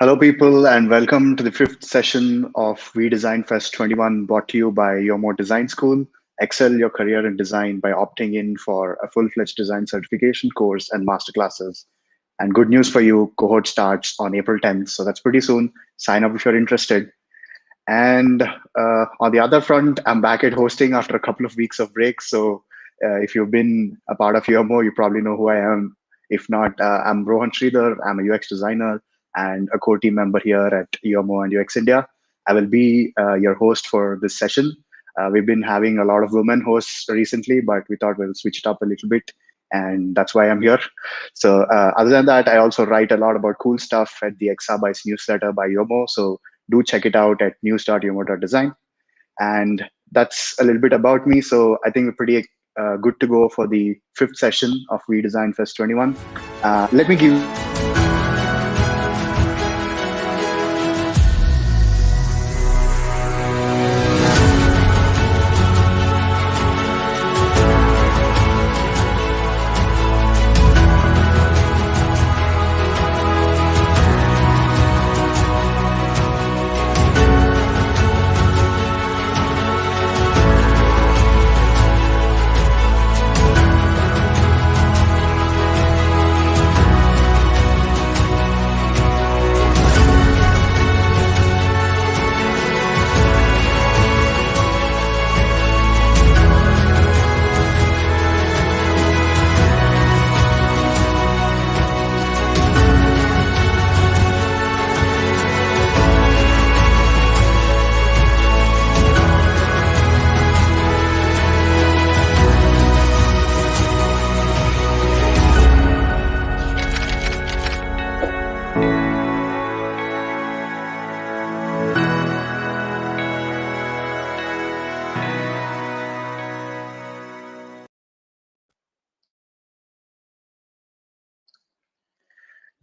Hello, people, and welcome to the fifth session of WiDESIGN Fest'21, brought to you by UMO Design School. Excel your career in design by opting in for a full-fledged design certification course and masterclasses. And good news for you, cohort starts on April 10th, so that's pretty soon. Sign up if you're interested. And on the other front, I'm back at hosting after a couple of weeks of break. So if you've been a part of UMO, you probably know who I am. If not, I'm Rohan Sridhar. I'm a UX designer and a core team member here at UMO and UX India. I will be your host for this session. We've been having a lot of women hosts recently, but we thought we'll switch it up a little bit. And that's why I'm here. So other than that, I also write a lot about cool stuff at the Exabytes newsletter by UMO. So do check it out at news.umo.design. And that's a little bit about me. So I think we're pretty good to go for the fifth session of WiDESIGN Fest'21. Let me give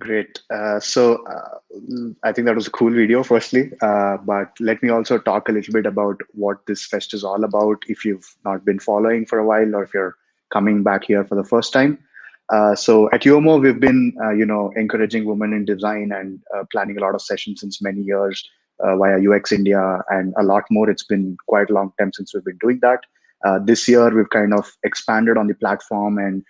Great. I think that was a cool video, firstly. But let me also talk a little bit about what this fest is all about if you've not been following for a while or if you're coming back here for the first time. So at UMO, we've been, encouraging women in design and planning a lot of sessions since many years via UX India and a lot more. It's been quite a long time since we've been doing that. This year, we've kind of expanded on the platform and,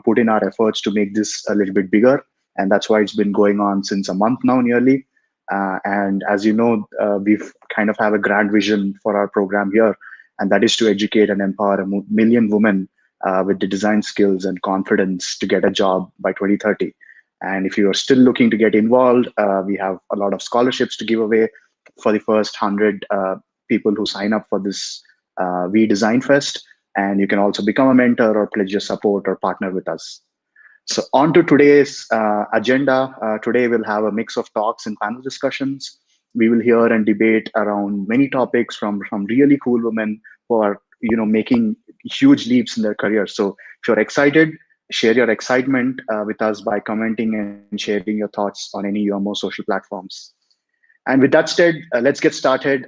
put in our efforts to make this a little bit bigger, and that's why it's been going on since a month now nearly. And as you know, we've kind of have a grand vision for our program here, and that is to educate and empower a million women with the design skills and confidence to get a job by 2030. And if you are still looking to get involved, we have a lot of scholarships to give away for the first 100 people who sign up for this WiDESIGN Fest. And you can also become a mentor or pledge your support or partner with us. So on to today's agenda. Today we'll have a mix of talks and panel discussions. We will hear and debate around many topics from really cool women who are making huge leaps in their careers. So if you're excited, share your excitement with us by commenting and sharing your thoughts on any UMO social platforms. And with that said, let's get started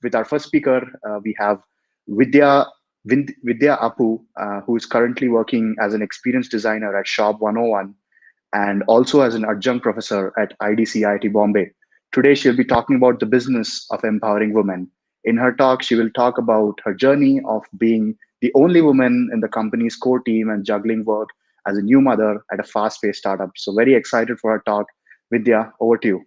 with our first speaker. We have Vidya Apu, who is currently working as an experienced designer at Shop 101 and also as an adjunct professor at IDC Bombay. Today, she'll be talking about the business of empowering women. In her talk, she will talk about her journey of being the only woman in the company's core team and juggling work as a new mother at a fast-paced startup. So very excited for her talk. Vidya, over to you.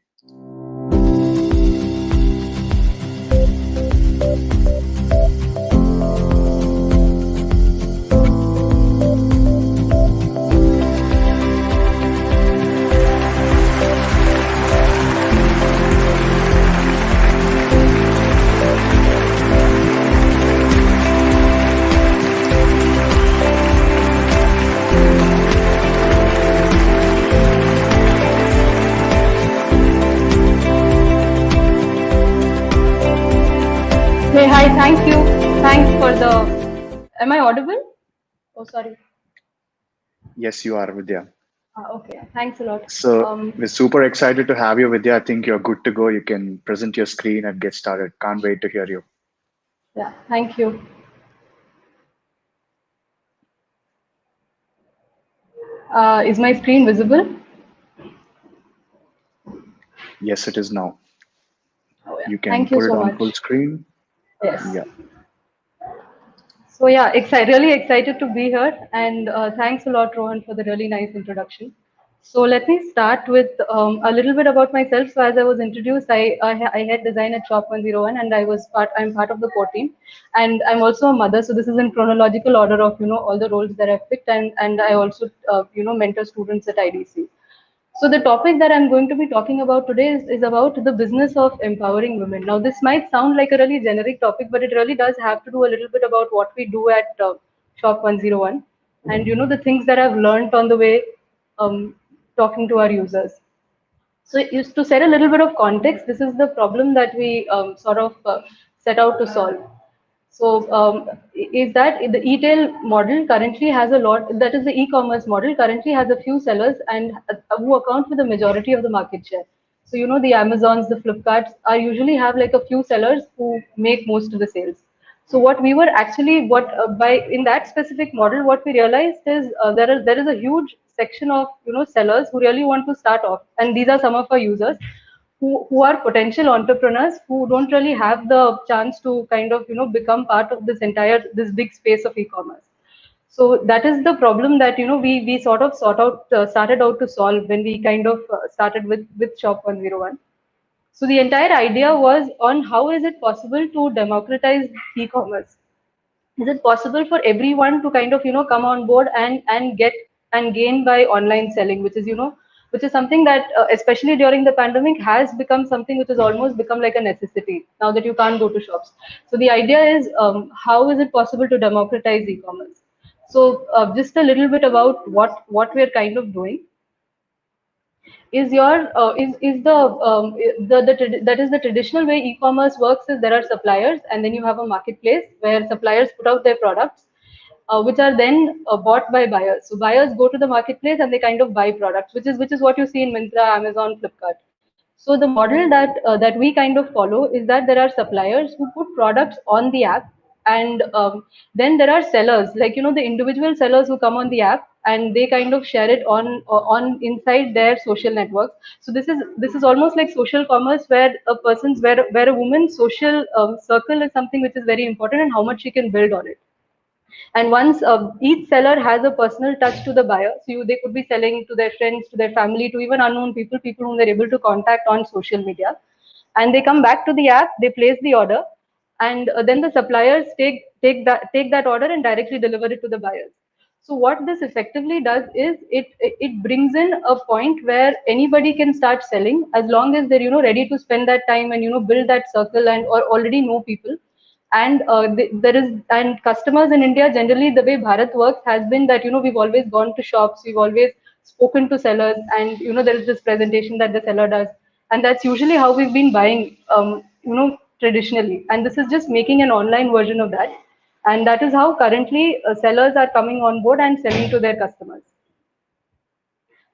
Hey, hi, thank you. Thanks for the. Am I audible? Oh, sorry. Yes, you are, Vidya. Okay, thanks a lot. So we're super excited to have you, Vidya. I think you're good to go. You can present your screen and get started. Can't wait to hear you. Yeah, thank you. Is my screen visible? Yes, it is now. Oh yeah. You can Thank you put it so on full much. screen. Yes. Yeah. So yeah, really excited to be here, and thanks a lot, Rohan, for the really nice introduction. So let me start with a little bit about myself. So as I was introduced, I had design at Shop 101, and I'm part of the core team, and I'm also a mother. So this is in chronological order of all the roles that I've picked, and I also mentor students at IDC. So the topic that I'm going to be talking about today is about the business of empowering women. Now, this might sound like a really generic topic, but it really does have to do a little bit about what we do at Shop 101, and the things that I've learned on the way talking to our users. So, used to set a little bit of context, this is the problem that we sort of set out to solve. So, is that the e-tail model currently has a lot, that is the e-commerce model currently has a few sellers and who account for the majority of the market share. So, the Amazons, the Flipkarts are usually have like a few sellers who make most of the sales. So what we were actually what by in that specific model, what we realized is there is a huge section of sellers who really want to start off, and these are some of our users who are potential entrepreneurs who don't really have the chance to kind of become part of this big space of e-commerce. So that is the problem that we started out to solve when we kind of started with Shop 101. So the entire idea was on how is it possible to democratize e-commerce? Is it possible for everyone to kind of come on board and get and gain by online selling, which is which is something that especially during the pandemic has become something which has almost become like a necessity now that you can't go to shops. So the idea is how is it possible to democratize e-commerce? So just a little bit about what we're kind of doing is your is that is the traditional way e-commerce works is there are suppliers and then you have a marketplace where suppliers put out their products which are then bought by buyers. So buyers go to the marketplace and they kind of buy products, which is what you see in Myntra, Amazon, Flipkart. So the model that we kind of follow is that there are suppliers who put products on the app, and then there are sellers, like the individual sellers who come on the app and they kind of share it on inside their social networks. So this is almost like social commerce, where a woman's social circle is something which is very important and how much she can build on it. And once each seller has a personal touch to the buyer, so they could be selling to their friends, to their family, to even unknown people, people whom they're able to contact on social media. And they come back to the app, they place the order, and then the suppliers take that order and directly deliver it to the buyers. So what this effectively does is it brings in a point where anybody can start selling as long as they're ready to spend that time and build that circle and or already know people. And there is and customers in India generally, the way Bharat works has been that we've always gone to shops, we've always spoken to sellers, and there is this presentation that the seller does, and that's usually how we've been buying traditionally. And this is just making an online version of that, and that is how currently sellers are coming on board and selling to their customers.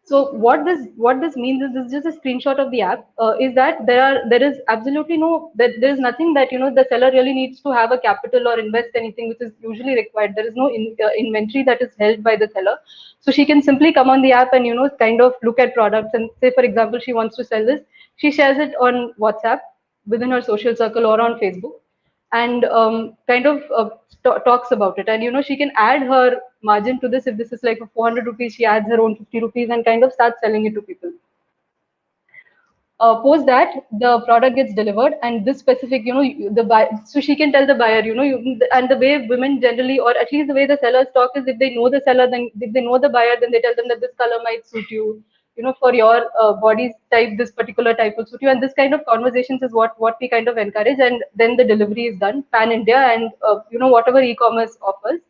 So what this means is, this is just a screenshot of the app. Is that there is absolutely no that there is nothing that the seller really needs to have a capital or invest anything, which is usually required. There is no inventory that is held by the seller, so she can simply come on the app and kind of look at products and say, for example, she wants to sell this. She shares it on WhatsApp within her social circle or on Facebook, and kind of talks about it. And she can add her margin to this. If this is like a 400 rupees, she adds her own 50 rupees and kind of starts selling it to people. Post that, the product gets delivered, and this specific the buy so she can tell the buyer, and the way women generally, or at least the way the sellers talk, is if they know the seller, then if they know the buyer, then they tell them that this color might suit you, for your body type, this particular type will suit you. And this kind of conversations is what we kind of encourage, and then the delivery is done pan India, and whatever e-commerce offers.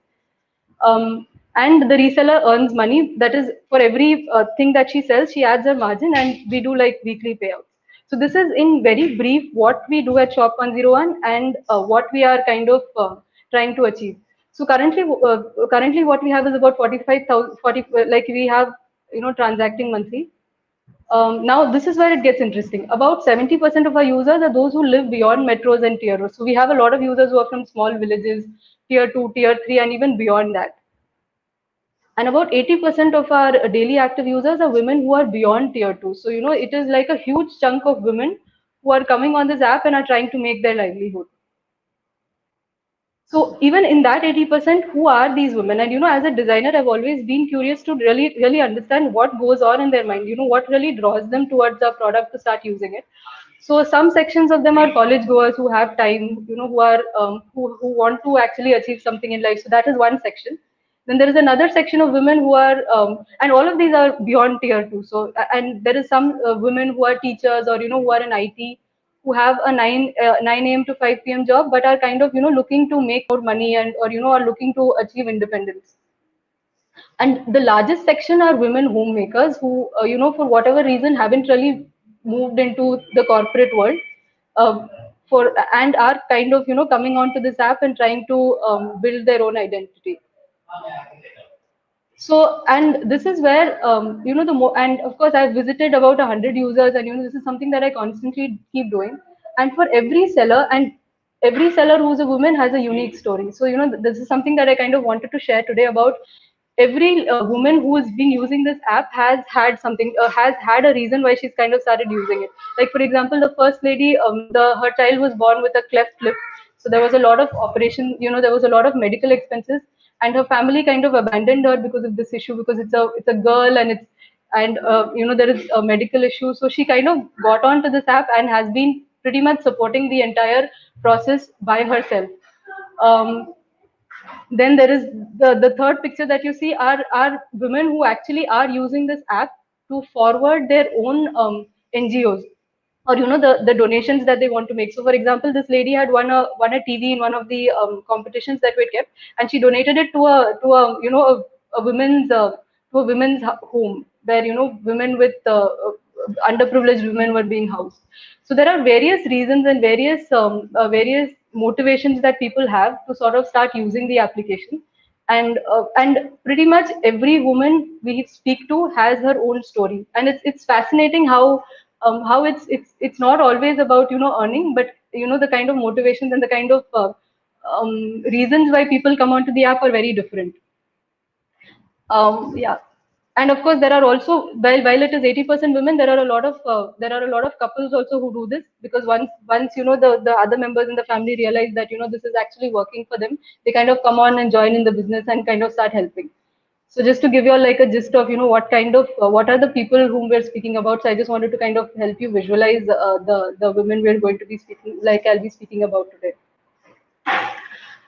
And the reseller earns money. That is, for every thing that she sells, she adds her margin, and we do like weekly payouts. So this is in very brief what we do at Shop 101, and what we are kind of trying to achieve. So currently what we have is about 45,000, like we have transacting monthly. Now, this is where it gets interesting. About 70% of our users are those who live beyond metros and tier 2. So we have a lot of users who are from small villages, tier 2, tier 3, and even beyond that. and about 80% of our daily active users are women who are beyond tier 2. So it is like a huge chunk of women who are coming on this app and are trying to make their livelihood. So even in that 80%, who are these women? And as a designer, I've always been curious to really understand what goes on in their mind. What really draws them towards our product to start using it. So some sections of them are college goers who have time, who are who want to actually achieve something in life. So that is one section. Then there is another section of women who are, and all of these are beyond tier two. So, and there is some women who are teachers, or who are in IT, who have a 9 a.m. to 5 p.m. job, but are kind of looking to make more money, and or are looking to achieve independence. And the largest section are women homemakers who, for whatever reason, haven't really moved into the corporate world, uh, for and are kind of coming onto this app and trying to build their own identity. So, and this is where, the more, and of course, I've visited about 100 users, and this is something that I constantly keep doing. And for every seller who's a woman has a unique story. So, this is something that I kind of wanted to share today about. Every woman who has been using this app has had something, has had a reason why she's kind of started using it. Like, for example, the first lady, her child was born with a cleft lip, so there was a lot of operation, there was a lot of medical expenses, and her family kind of abandoned her because of this issue, because it's a girl, and there is a medical issue. So she kind of got onto this app and has been pretty much supporting the entire process by herself. Um, then there is the third picture that you see are women who actually are using this app to forward their own NGOs, or the donations that they want to make. So for example, this lady had won a TV in one of the competitions that we kept, and she donated it to a a women's to a women's home, where women with underprivileged women were being housed. So there are various reasons and various motivations that people have to sort of start using the application, and pretty much every woman we speak to has her own story, and it's fascinating how it's not always about earning, but the kind of motivations and the kind of reasons why people come onto the app are very different. Yeah, and of course there are also, while it is 80% women, there are a lot of couples also who do this, because once the other members in the family realize that this is actually working for them, they kind of come on and join in the business and kind of start helping. So just to give you all like a gist of what kind of what are the people whom we're speaking about, so I just wanted to kind of help you visualize the women we're going to be speaking, like I'll be speaking about today.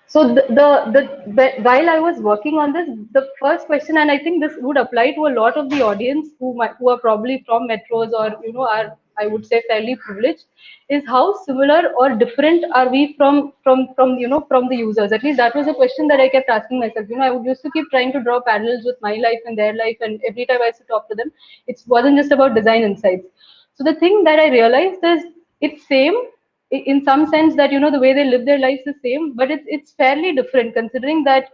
So while I was working on this, the first question, and I think this would apply to a lot of the audience who are probably from metros, or are, I would say, fairly privileged, is how similar or different are we from from the users? At least that was a question that I kept asking myself. I would used to keep trying to draw parallels with my life and their life, and every time I used to talk to them, it wasn't just about design insights. So the thing that I realized is it's same in some sense, that the way they live their lives is same, but it's fairly different, considering that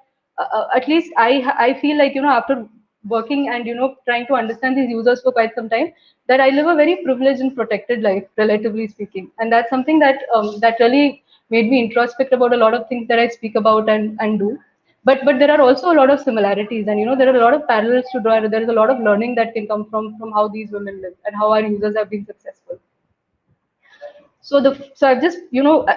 at least I feel like after working and trying to understand these users for quite some time, that I live a very privileged and protected life, relatively speaking, and that's something that really made me introspect about a lot of things that I speak about and do. But there are also a lot of similarities, and there are a lot of parallels to draw. There is a lot of learning that can come from how these women live and how our users have been successful. So I've just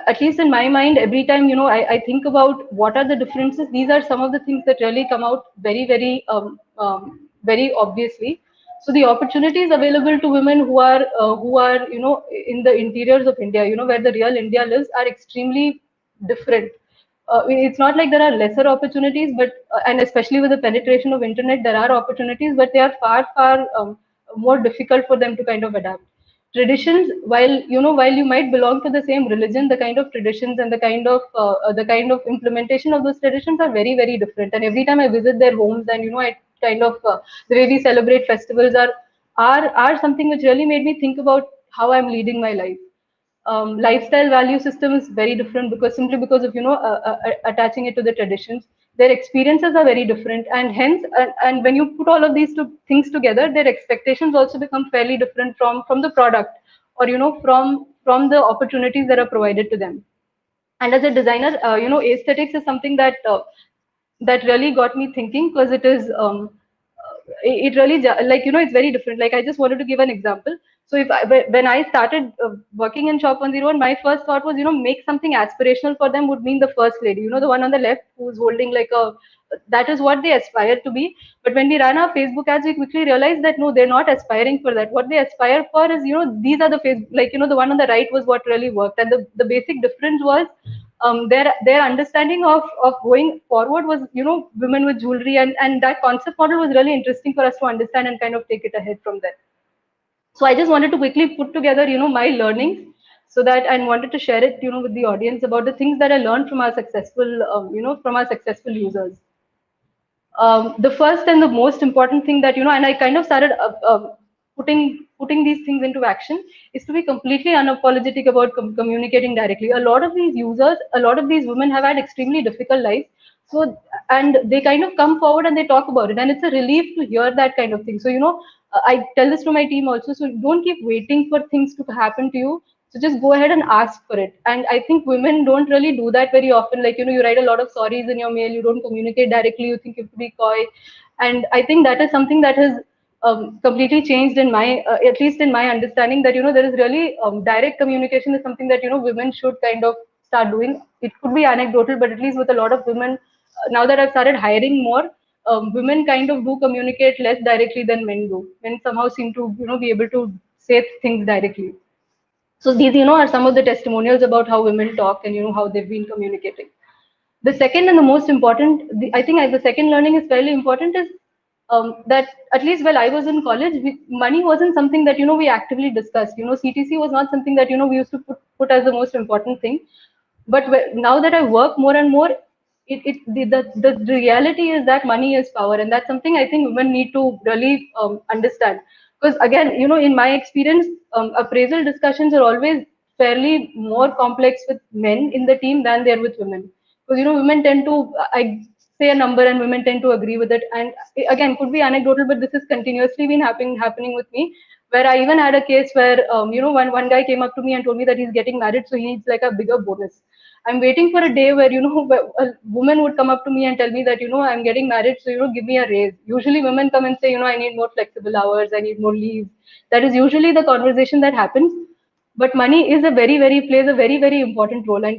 at least in my mind, every time I think about what are the differences, these are some of the things that really come out very obviously. So the opportunities available to women who are in the interiors of India, where the real India lives, are extremely different. It's not like there are lesser opportunities, but and especially with the penetration of internet, there are opportunities, but they are far more difficult for them to kind of adapt. Traditions, while you might belong to the same religion, the kind of traditions and the kind of implementation of those traditions are very different. And every time I visit their homes, and I kind of the way we celebrate festivals are something which really made me think about how I'm leading my life. Lifestyle value system is very different, because simply because of attaching it to the traditions, their experiences are very different, and hence and when you put all of these two things together, their expectations also become fairly different from the product, or from the opportunities that are provided to them. And as a designer, aesthetics is something that that really got me thinking, because it is it really like, it's very different. Like, I just wanted to give an example. So when I started working in Shop 101, my first thought was, make something aspirational for them would mean the first lady, the one on the left who's holding like a, that is what they aspire to be. But when we ran our Facebook ads, we quickly realized that no, they're not aspiring for that. What they aspire for is, these are the face, like, the one on the right was what really worked. And the basic difference was, their understanding of going forward was, women with jewelry, and that concept model was really interesting for us to understand and kind of take it ahead from there. So I just wanted to quickly put together, my learnings, so that, and wanted to share it, with the audience about the things that I learned from our successful, from our successful users. The first and the most important thing that, and I kind of started putting these things into action, is to be completely unapologetic about communicating directly. A lot of these users, a lot of these women have had extremely difficult lives. So, and they kind of come forward and they talk about it, and it's a relief to hear that kind of thing. So, I tell this to my team also. So don't keep waiting for things to happen to you. So just go ahead and ask for it. And I think women don't really do that very often. Like, you write a lot of sorries in your mail, you don't communicate directly, you think you have to be coy. And I think that is something that has completely changed in my, at least in my understanding, that, there is really direct communication is something that, women should kind of start doing. It could be anecdotal, but at least with a lot of women, now that I've started hiring more, women kind of do communicate less directly than men do. Men somehow seem to, be able to say things directly. So these, are some of the testimonials about how women talk and, how they've been communicating. The second and the most important, I think the second learning is fairly important, is that at least while I was in college, money wasn't something that, we actively discussed. CTC was not something that, we used to put as the most important thing. But now that I work more and more, the reality is that money is power, and that's something I think women need to really understand. Because again, in my experience, appraisal discussions are always fairly more complex with men in the team than they're with women. Because, women tend to, I say a number and women tend to agree with it. And again, could be anecdotal, but this has continuously been happening with me. Where I even had a case where, one guy came up to me and told me that he's getting married, so he needs like a bigger bonus. I'm waiting for a day where, a woman would come up to me and tell me that, I'm getting married, so, give me a raise. Usually women come and say, I need more flexible hours, I need more leave. That is usually the conversation that happens. But money is plays a very, very important role. And,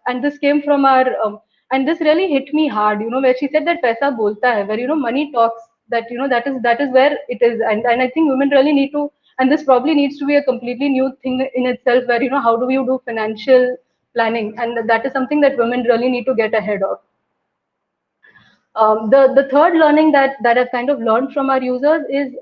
and this came from our, and this really hit me hard, where she said that paisa bolta hai, where, money talks, that, that is where it is. And I think women really need to, and this probably needs to be a completely new thing in itself, where, how do you do financial planning? And that is something that women really need to get ahead of. The third learning that I've kind of learned from our users is,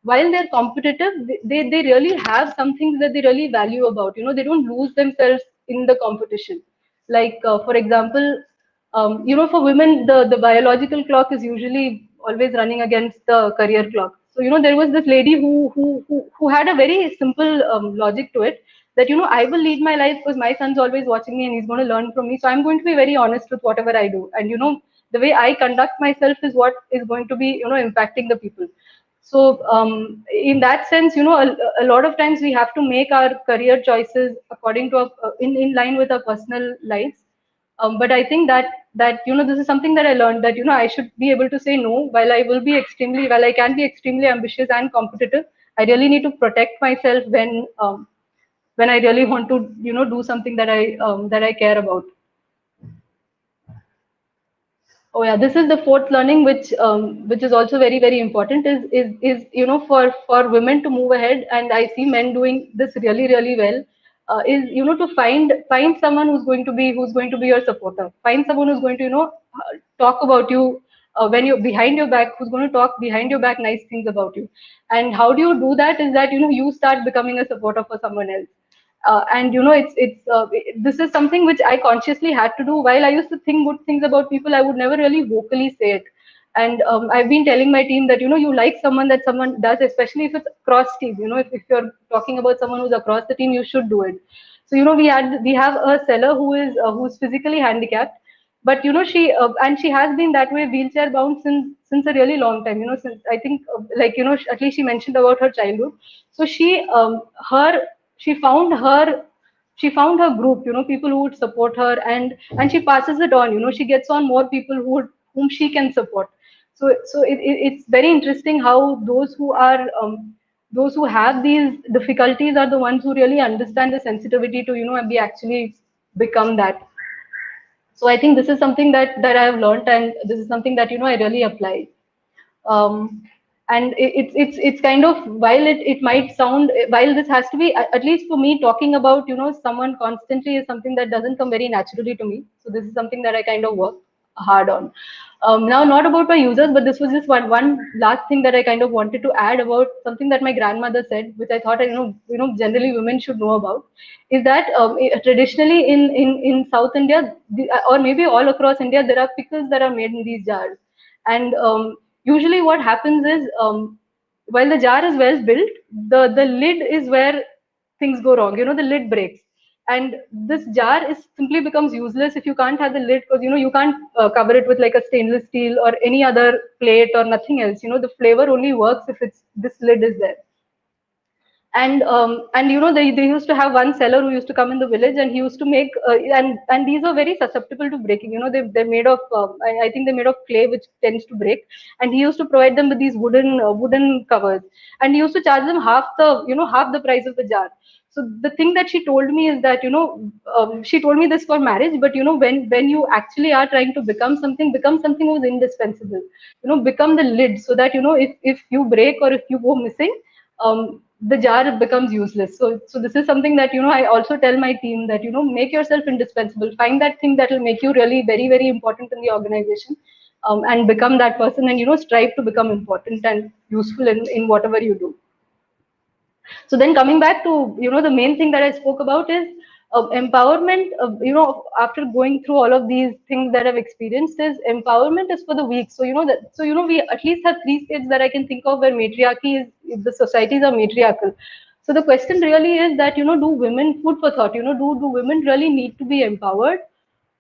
while they're competitive, they really have some things that they really value about. They don't lose themselves in the competition. Like, for example, for women, the biological clock is usually always running against the career clock. So, there was this lady who had a very simple logic to it, that, I will lead my life because my son's always watching me and he's going to learn from me. So I'm going to be very honest with whatever I do. And, the way I conduct myself is what is going to be, impacting the people. So in that sense, a lot of times we have to make our career choices according to in line with our personal lives. But I think that this is something that I learned, that I should be able to say no. While I can be extremely ambitious and competitive, I really need to protect myself when I really want to do something that I care about. Oh yeah, this is the fourth learning, which is also very, very important. Is for women to move ahead, and I see men doing this really, really well. Is, to find someone who's going to be your supporter. Find someone who's going to talk about you when you're behind your back. Who's going to talk behind your back nice things about you. And how do you do that? Is that you start becoming a supporter for someone else. And this is something which I consciously had to do. While I used to think good things about people, I would never really vocally say it. And I've been telling my team that you like someone, that someone does, especially if it's cross team. If you're talking about someone who's across the team, you should do it. So we have a seller who's physically handicapped, but she and she has been that way, wheelchair bound, since a really long time. Since I think, like, at least she mentioned about her childhood. So she found her she found her group, people who would support her, and she passes it on. She gets on more people whom she can support. It's very interesting how those who have these difficulties are the ones who really understand the sensitivity to be actually become that. So I think this is something that I have learned, and this is something that I really apply. Um, and it's kind of, while it might sound, while this has to be, at least for me, talking about someone constantly is something that doesn't come very naturally to me. So this is something that I kind of work hard on. Now, not about my users, but this was just one last thing that I kind of wanted to add about something that my grandmother said, which I thought generally women should know about, is that traditionally in South India, or maybe all across India, there are pickles that are made in these jars. And usually what happens is, while the jar is well built, the lid is where things go wrong. The lid breaks, and this jar is simply becomes useless if you can't have the lid, because you can't cover it with like a stainless steel or any other plate or nothing else. The flavor only works if it's this lid is there. And they used to have one seller who used to come in the village, and he used to make and these are very susceptible to breaking. They're made of, I think they're made of clay, which tends to break. And he used to provide them with these wooden covers, and he used to charge them half the price of the jar. So the thing that she told me is that she told me this for marriage, but when you actually are trying to become something who's indispensable. Become the lid, so that if you break or if you go missing, the jar becomes useless. So this is something that I also tell my team, that make yourself indispensable. Find that thing that will make you really very, very important in the organization, and become that person, and strive to become important and useful in whatever you do. So then, coming back to the main thing that I spoke about is empowerment. After going through all of these things that I've experienced, is empowerment is for the weak. So we at least have three states that I can think of where matriarchy is, the societies are matriarchal. So the question really is that do women, food for thought, do women really need to be empowered?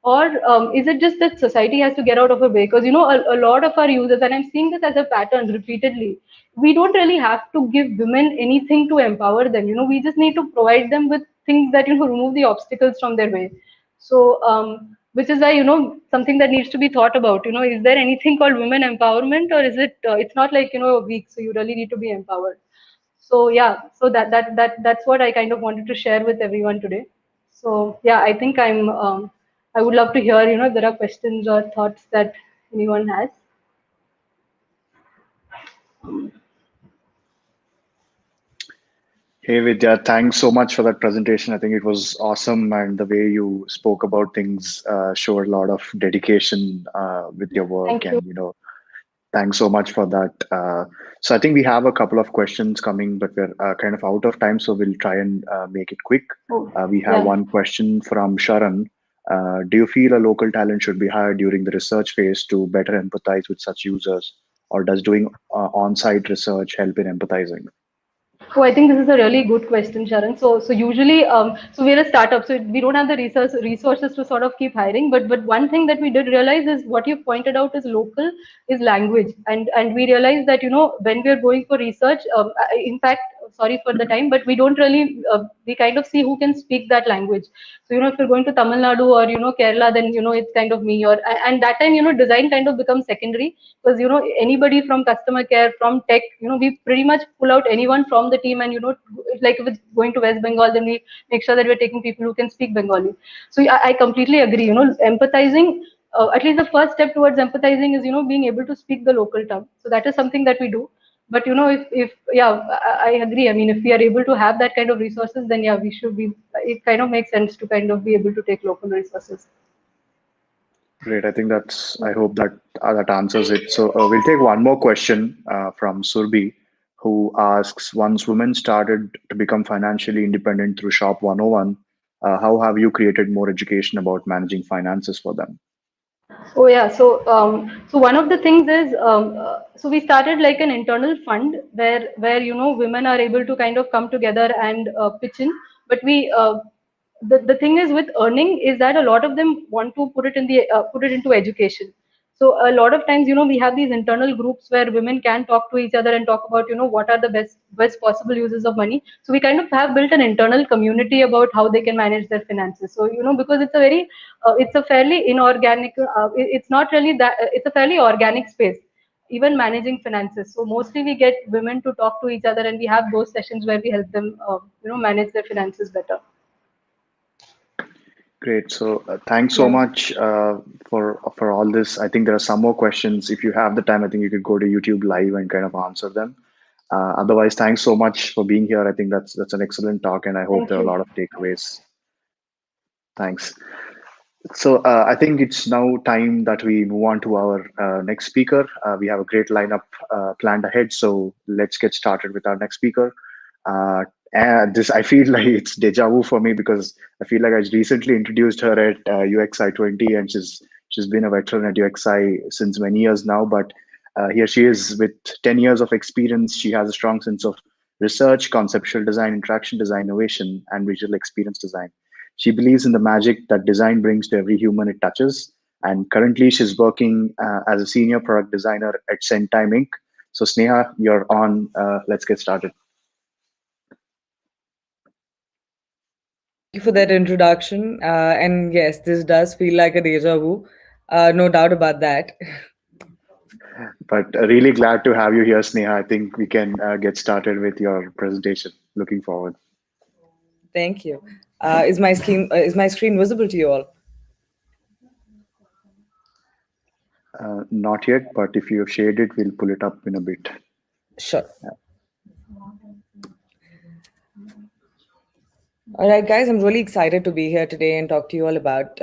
Or is it just that society has to get out of her way? Because a lot of our users, and I'm seeing this as a pattern repeatedly, we don't really have to give women anything to empower them. We just need to provide them with things that remove the obstacles from their way. So which is why something that needs to be thought about. Is there anything called women empowerment, or is it? It's not like a week, so you really need to be empowered. So yeah, so that's what I kind of wanted to share with everyone today. So yeah, I think I would love to hear if there are questions or thoughts that anyone has. Hey Vidya, thanks so much for that presentation. I think it was awesome, and the way you spoke about things showed a lot of dedication with your work, Thank you. and thanks so much for that. So I think we have a couple of questions coming, but we're kind of out of time, so we'll try and make it quick. Oh, We have yeah. one question from Sharan. Do you feel a local talent should be hired during the research phase to better empathize with such users, or does doing on-site research help in empathizing? Oh, I think this is a really good question, Sharon. So usually, so we're a startup, so we don't have the resources to sort of keep hiring. But one thing that we did realize is what you pointed out is local is language, and we realized that when we are going for research, in fact, sorry for the time, but we don't really we kind of see who can speak that language. So if you're going to Tamil Nadu or Kerala, then it's kind of me. Or and that time design kind of becomes secondary, because anybody from customer care, from tech, we pretty much pull out anyone from the team. And like if it's going to West Bengal, then we make sure that we're taking people who can speak Bengali. So yeah, I completely agree. Empathizing, at least the first step towards empathizing is being able to speak the local tongue. So that is something that we do. But if yeah, I agree. I mean, if we are able to have that kind of resources, then yeah, we should be. It kind of makes sense to kind of be able to take local resources. Great. I think I hope that answers it. So we'll take one more question from Surbi, who asks, once women started to become financially independent through Shop 101, how have you created more education about managing finances for them? Oh yeah, so one of the things is, so we started like an internal fund where women are able to kind of come together and pitch in. But the thing is with earning is that a lot of them want to put it into education. So a lot of times, we have these internal groups where women can talk to each other and talk about, what are the best possible uses of money. So we kind of have built an internal community about how they can manage their finances. So, because it's a fairly inorganic, it's not really that, it's a fairly organic space, even managing finances. So mostly we get women to talk to each other, and we have those sessions where we help them, manage their finances better. Great. So thanks so Yeah. much for all this. I think there are some more questions. If you have the time, I think you could go to YouTube Live and kind of answer them. Otherwise, thanks so much for being here. I think that's an excellent talk, and I hope Thank there are a you. lot of takeaways. Thanks. So I think it's now time that we move on to our next speaker. We have a great lineup planned ahead, so let's get started with our next speaker. Uh, and this I feel like it's deja vu for me because I feel like I recently introduced her at UXI 20, and she's been a veteran at UXI since many years now. But here she is with 10 years of experience. She has a strong sense of research, conceptual design, interaction design, innovation, and visual experience design. She believes in the magic that design brings to every human it touches. And currently, she's working as a senior product designer at Centime Inc. So, Sneha, you're on. Let's get started. Thank you for that introduction. And yes, this does feel like a deja vu. No doubt about that. But really glad to have you here, Sneha. I think we can get started with your presentation. Looking forward. Thank you. Is my screen visible to you all? Not yet, but if you have shared it, we'll pull it up in a bit. Sure. All right, guys, I'm really excited to be here today and talk to you all about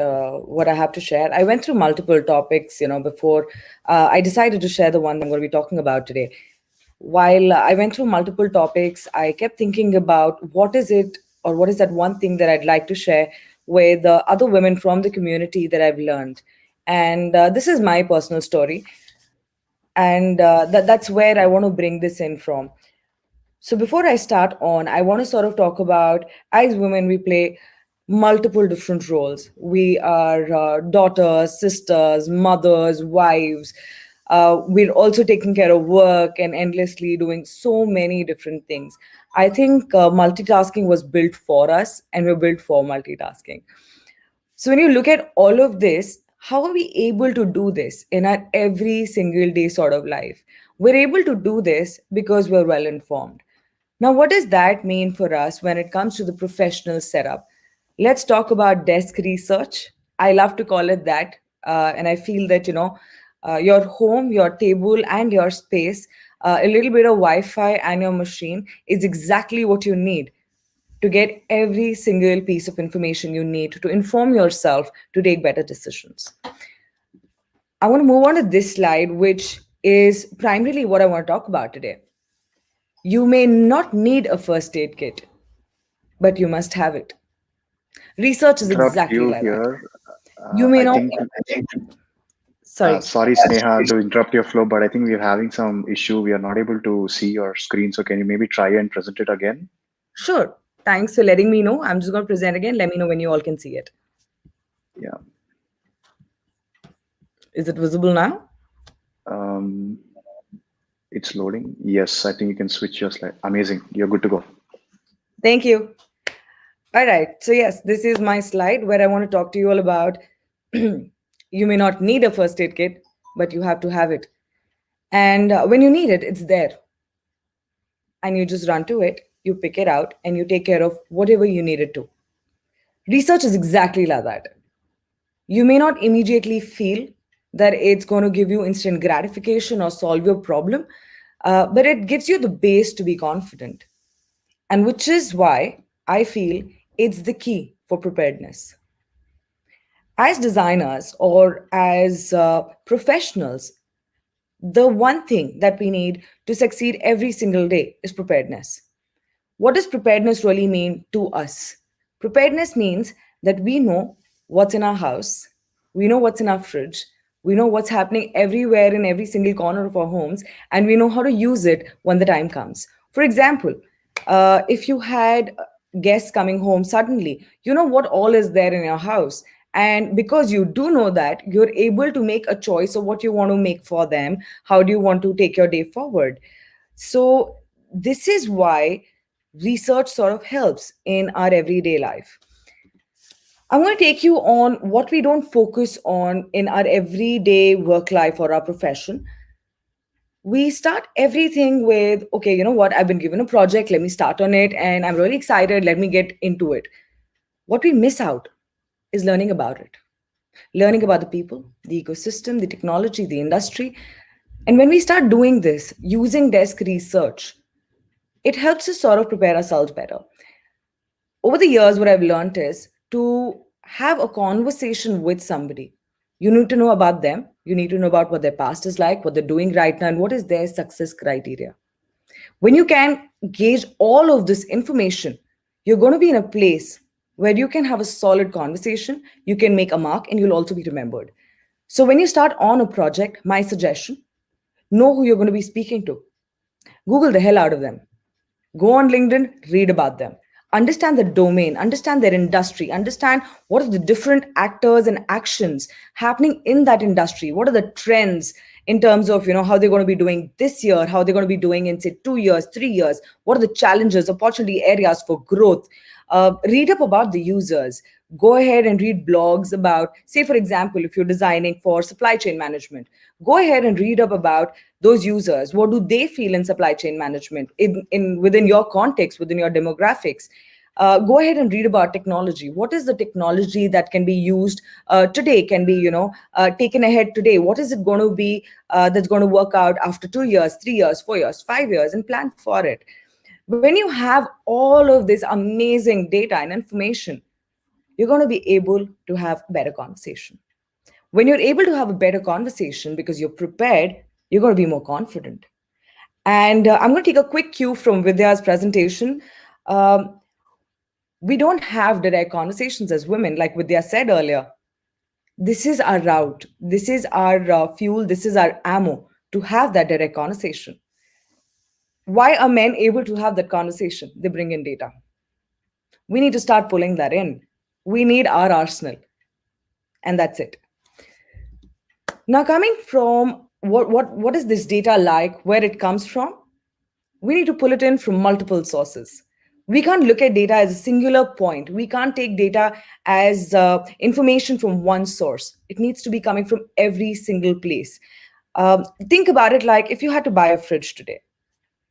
what I have to share. I went through multiple topics, before I decided to share the one that I'm going to be talking about today. While I went through multiple topics, I kept thinking about what is it or what is that one thing that I'd like to share with other women from the community that I've learned. And this is my personal story. And that's where I want to bring this in from. So before I start on, I want to sort of talk about as women, we play multiple different roles. We are daughters, sisters, mothers, wives. We're also taking care of work and endlessly doing so many different things. I think multitasking was built for us, and we're built for multitasking. So when you look at all of this, how are we able to do this in our every single day sort of life? We're able to do this because we're well informed. Now, what does that mean for us when it comes to the professional setup? Let's talk about desk research. I love to call it that. And I feel that, your home, your table, and your space, a little bit of Wi Fi and your machine is exactly what you need to get every single piece of information you need to inform yourself to take better decisions. I want to move on to this slide, which is primarily what I want to talk about today. You may not need a first aid kit, but you must have it. Research is Interrupt exactly you like that. here. You may I not, think sorry, sorry, Sneha, to interrupt your flow, but I think we're having some issue. We are not able to see your screen. So can you maybe try and present it again? sure. Thanks for letting me know. I'm just going to present again. Let me know when you all can see it. Yeah. Is it visible now? Um, it's loading. Yes, I think you can switch your slide. Amazing. You're good to go. Thank you. All right. So, yes, this is my slide where I want to talk to you all about you may not need a first aid kit, but you have to have it. And when you need it, it's there. And you just run to it, you pick it out, and you take care of whatever you need it to. Research is exactly like that. You may not immediately feel that it's going to give you instant gratification or solve your problem, but it gives you the base to be confident. And which is why I feel it's the key for preparedness. As designers or as professionals, the one thing that we need to succeed every single day is preparedness. What does preparedness really mean to us? Preparedness means that we know what's in our house, we know what's in our fridge, we know what's happening everywhere in every single corner of our homes, and we know how to use it when the time comes. For example, if you had guests coming home suddenly, you know what all is there in your house, And because you do know that, you're able to make a choice of what you want to make for them. How do you want to take your day forward? So, this is why research sort of helps in our everyday life. I'm going to take you on what we don't focus on in our everyday work life or our profession. We start everything with, okay, you know what, I've been given a project, let me start on it, and I'm really excited, let me get into it. What we miss out is learning about it, learning about the people, the ecosystem, the technology, the industry. And when we start doing this using desk research, it helps us sort of prepare ourselves better. Over the years, what I've learned is to have a conversation with somebody. You need to know about them. You need to know about what their past is like, what they're doing right now, and what is their success criteria. When you can gauge all of this information, you're going to be in a place where you can have a solid conversation, you can make a mark, and you'll also be remembered. So when you start on a project, my suggestion, know who you're going to be speaking to. Google the hell out of them. Go on LinkedIn, read about them. Understand the domain, understand their industry, understand what are the different actors and actions happening in that industry. What are the trends in terms of, how they're going to be doing this year, how they're going to be doing in say 2 years, 3 years. What are the challenges, opportunity areas for growth? Read up about the users. Go ahead and read blogs about, say, for example, if you're designing for supply chain management, go ahead and read up about those users. What do they feel in supply chain management in within your context, within your demographics? Go ahead and read about technology. What is the technology that can be used today, can be taken ahead today? What is it going to be that's going to work out after 2 years, 3 years, 4 years, 5 years, and plan for it. When you have all of this amazing data and information, you're going to be able to have better conversation. When you're able to have a better conversation because you're prepared, you're going to be more confident. And I'm going to take a quick cue from Vidya's presentation. Um, we don't have direct conversations as women, like Vidya said earlier. This is our route, this is our fuel, this is our ammo to have that direct conversation. Why are men able to have that conversation? They bring in data. We need to start pulling that in. We need our arsenal, and that's it. Now, coming from what is this data like, where it comes from, we need to pull it in from multiple sources. We can't look at data as a singular point. We can't take data as information from one source. It needs to be coming from every single place. Think about it like if you had to buy a fridge today,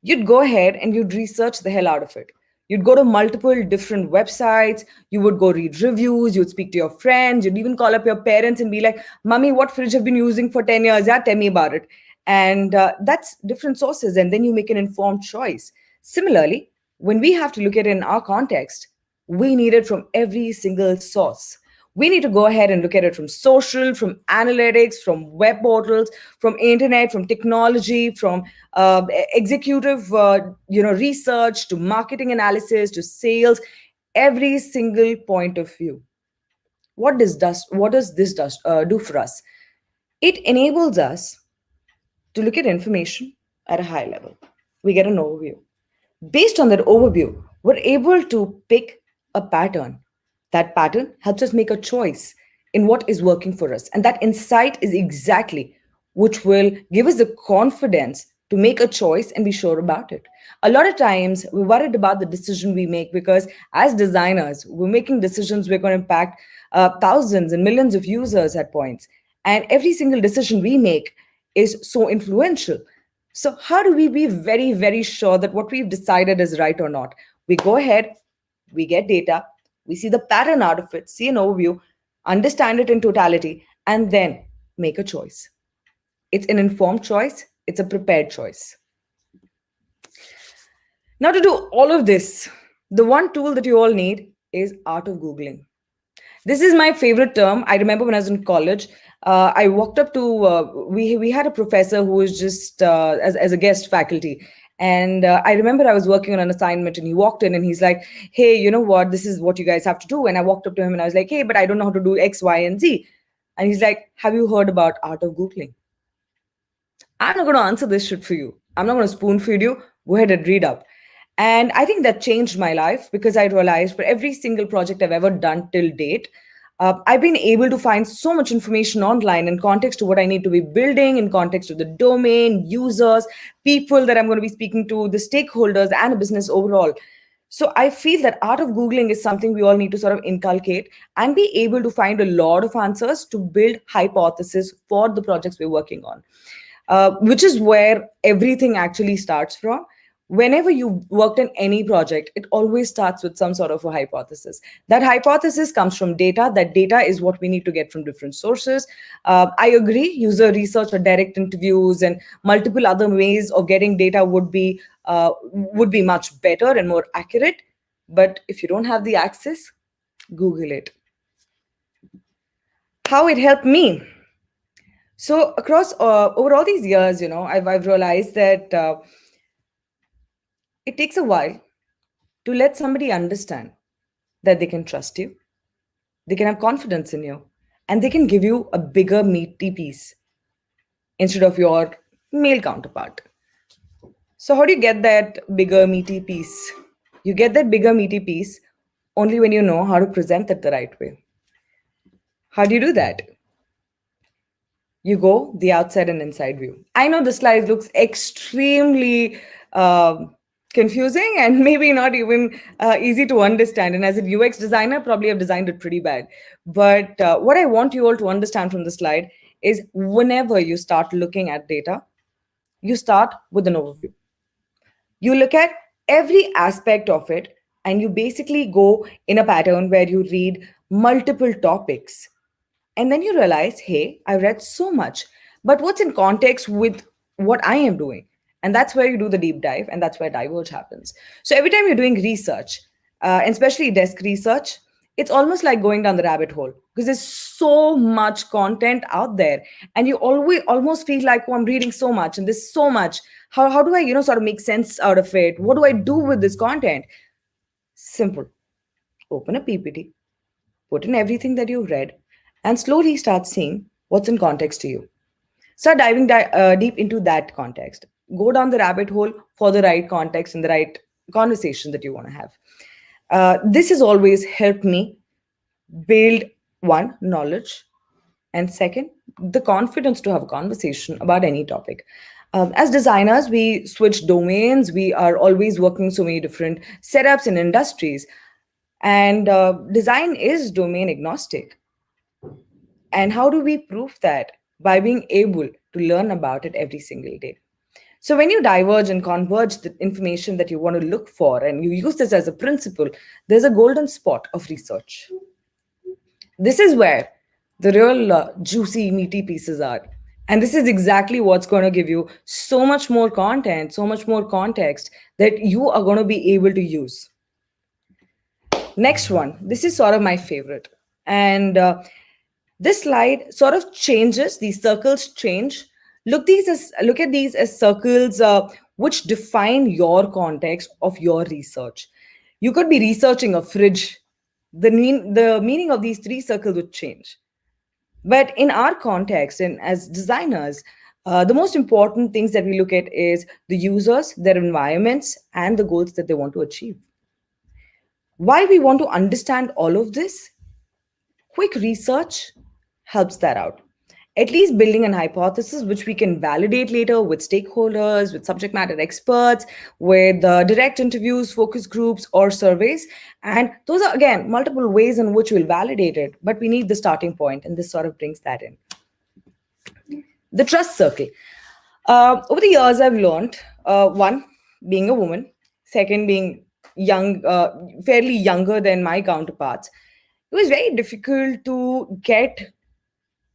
you'd go ahead and you'd research the hell out of it. You'd go to multiple different websites, you would go read reviews, you'd speak to your friends, you'd even call up your parents and be like, Mommy, what fridge have been using for 10 years? Yeah, tell me about it. And that's different sources. And then you make an informed choice. Similarly, when we have to look at it in our context, we need it from every single source. We need to go ahead and look at it from social, from analytics, from web portals, from internet, from technology, from executive research, to marketing analysis, to sales, every single point of view. What does this do for us? It enables us to look at information at a high level. We get an overview. Based on that overview, we're able to pick a pattern. That pattern helps us make a choice in what is working for us. And that insight is exactly which will give us the confidence to make a choice and be sure about it. A lot of times we're worried about the decision we make because as designers, we're making decisions we're going to impact thousands and millions of users at points. And every single decision we make is so influential. So, how do we be very, very sure that what we've decided is right or not? We go ahead, we get data, we see the pattern out of it, see an overview, understand it in totality, and then make a choice. It's an informed choice, it's a prepared choice. Now, to do all of this, the one tool that you all need is art of Googling. This is my favorite term. I remember when I was in college, I walked up to we had a professor who was just as a guest faculty, and I remember I was working on an assignment, and he walked in and he's like, "Hey, you know what? This is what you guys have to do." And I walked up to him and I was like, "Hey, but I don't know how to do X, Y, and Z." And he's like, "Have you heard about art of Googling?" I'm not going to answer this shit for you. I'm not going to spoon feed you. Go ahead and read up. And I think that changed my life because I realized for every single project I've ever done till date, I've been able to find so much information online in context to what I need to be building, in context of the domain, users, people that I'm going to be speaking to, the stakeholders, and a business overall. So I feel that art of Googling is something we all need to sort of inculcate and be able to find a lot of answers to build hypotheses for the projects we're working on, which is where everything actually starts from. Whenever you worked in any project, it always starts with some sort of a hypothesis. That hypothesis comes from data. That data is what we need to get from different sources. I agree, user research or direct interviews and multiple other ways of getting data would be much better and more accurate. But if you don't have the access, Google it. How it helped me. So across over all these years, I've realized that it takes a while to let somebody understand that they can trust you, they can have confidence in you, and they can give you a bigger meaty piece instead of your male counterpart. So how do you get that bigger meaty piece? You get that bigger meaty piece only when you know how to present it the right way. How do you do that? You go the outside and inside view. I know the slide looks extremely confusing and maybe not even easy to understand. And as a UX designer, probably I've designed it pretty bad. But what I want you all to understand from the slide is whenever you start looking at data, you start with an overview. You look at every aspect of it and you basically go in a pattern where you read multiple topics and then you realize, hey, I read so much, but what's in context with what I am doing? And that's where you do the deep dive, and that's where diverge happens. So every time you're doing research, and especially desk research, it's almost like going down the rabbit hole because there's so much content out there, and you always almost feel like, oh, I'm reading so much, and there's so much. How do I, sort of make sense out of it? What do I do with this content? Simple. Open a PPT, put in everything that you've read, and slowly start seeing what's in context to you. Start diving deep into that context. Go down the rabbit hole for the right context and the right conversation that you want to have. This has always helped me build one, knowledge, and second, the confidence to have a conversation about any topic. As designers, we switch domains. We are always working so many different setups and industries. And design is domain agnostic. And how do we prove that? By being able to learn about it every single day. So when you diverge and converge the information that you want to look for, and you use this as a principle, there's a golden spot of research. This is where the real juicy, meaty pieces are. And this is exactly what's going to give you so much more content, so much more context that you are going to be able to use. Next one, this is sort of my favorite. And this slide sort of changes, these circles change. Look at these as circles which define your context of your research. You could be researching a fridge. The meaning of these three circles would change. But in our context and as designers, the most important things that we look at is the users, their environments, and the goals that they want to achieve. While we want to understand all of this, quick research helps that out. At least building an hypothesis, which we can validate later with stakeholders, with subject matter experts, with direct interviews, focus groups, or surveys. And those are, again, multiple ways in which we'll validate it, but we need the starting point, and this sort of brings that in. The trust circle. Over the years, I've learned, one, being a woman, second, being young, fairly younger than my counterparts, it was very difficult to get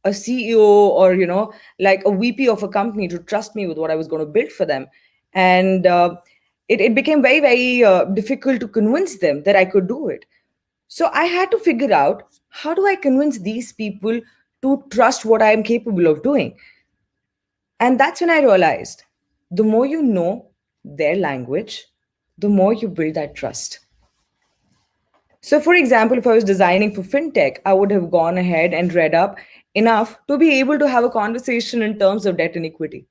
a CEO or like a VP of a company to trust me with what I was going to build for them, and it became very very difficult to convince them that I could do it. So I had to figure out, how do I convince these people to trust what I am capable of doing? And that's when I realized, the more you know their language, the more you build that trust. So, for example, if I was designing for fintech, I would have gone ahead and read up enough to be able to have a conversation in terms of debt and equity.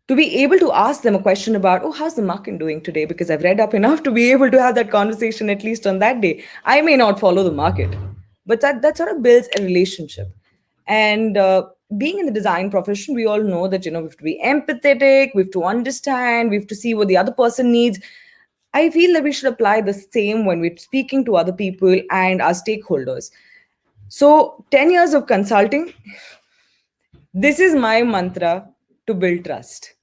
To be able to ask them a question about, oh, how's the market doing today? Because I've read up enough to be able to have that conversation at least on that day. I may not follow the market, but that sort of builds a relationship. And being in the design profession, we all know that, we have to be empathetic, we have to understand, we have to see what the other person needs. I feel that we should apply the same when we're speaking to other people and our stakeholders. So 10 years of consulting, this is my mantra to build trust.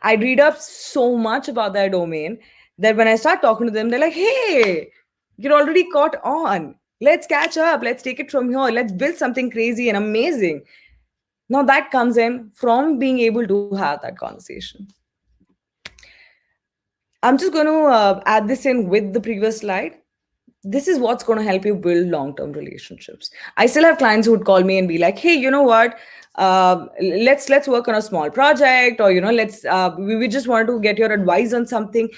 I read up so much about that domain that when I start talking to them, they're like, hey, you're already caught on. Let's catch up. Let's take it from here. Let's build something crazy and amazing. Now, that comes in from being able to have that conversation. I'm just going to add this in with the previous slide. This is what's going to help you build long-term relationships. I still have clients who would call me and be like, hey, you know what, let's work on a small project, or let's we just wanted to get your advice on something.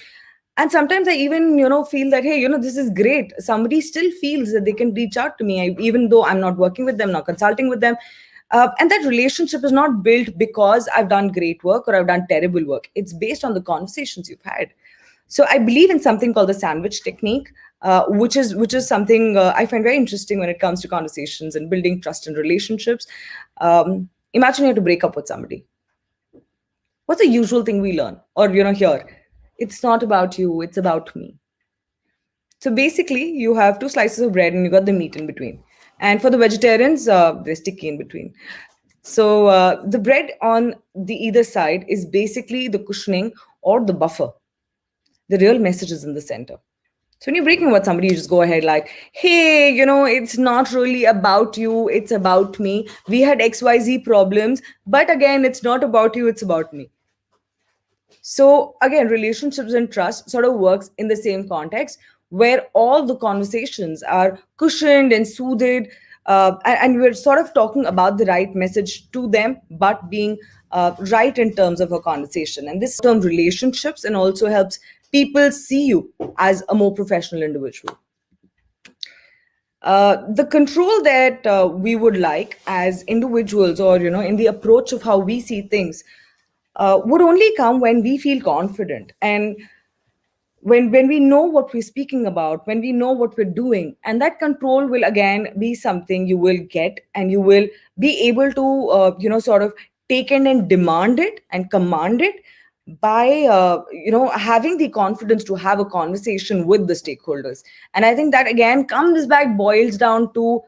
And sometimes I even feel that, hey, this is great, somebody still feels that they can reach out to me, even though I'm not working with them, not consulting with them. And that relationship is not built because I've done great work or I've done terrible work. It's based on the conversations you've had. So I believe in something called the sandwich technique, which is something I find very interesting when it comes to conversations and building trust and relationships. Imagine you have to break up with somebody. What's the usual thing we learn or hear? It's not about you, it's about me. So basically, you have two slices of bread and you got the meat in between. And for the vegetarians, there's sticky in between. So the bread on the either side is basically the cushioning or the buffer. The real message is in the center. So when you're breaking with somebody, you just go ahead like, hey, it's not really about you, it's about me. We had XYZ problems, but again, it's not about you, it's about me. So again, relationships and trust sort of works in the same context where all the conversations are cushioned and soothed, and we're sort of talking about the right message to them, but being right in terms of a conversation. And this term relationships and also helps people see you as a more professional individual. The control that we would like as individuals, or in the approach of how we see things, would only come when we feel confident, and when we know what we're speaking about, when we know what we're doing. And that control will again be something you will get, and you will be able to sort of take in and demand it and command it by having the confidence to have a conversation with the stakeholders. And I think that again comes back, boils down to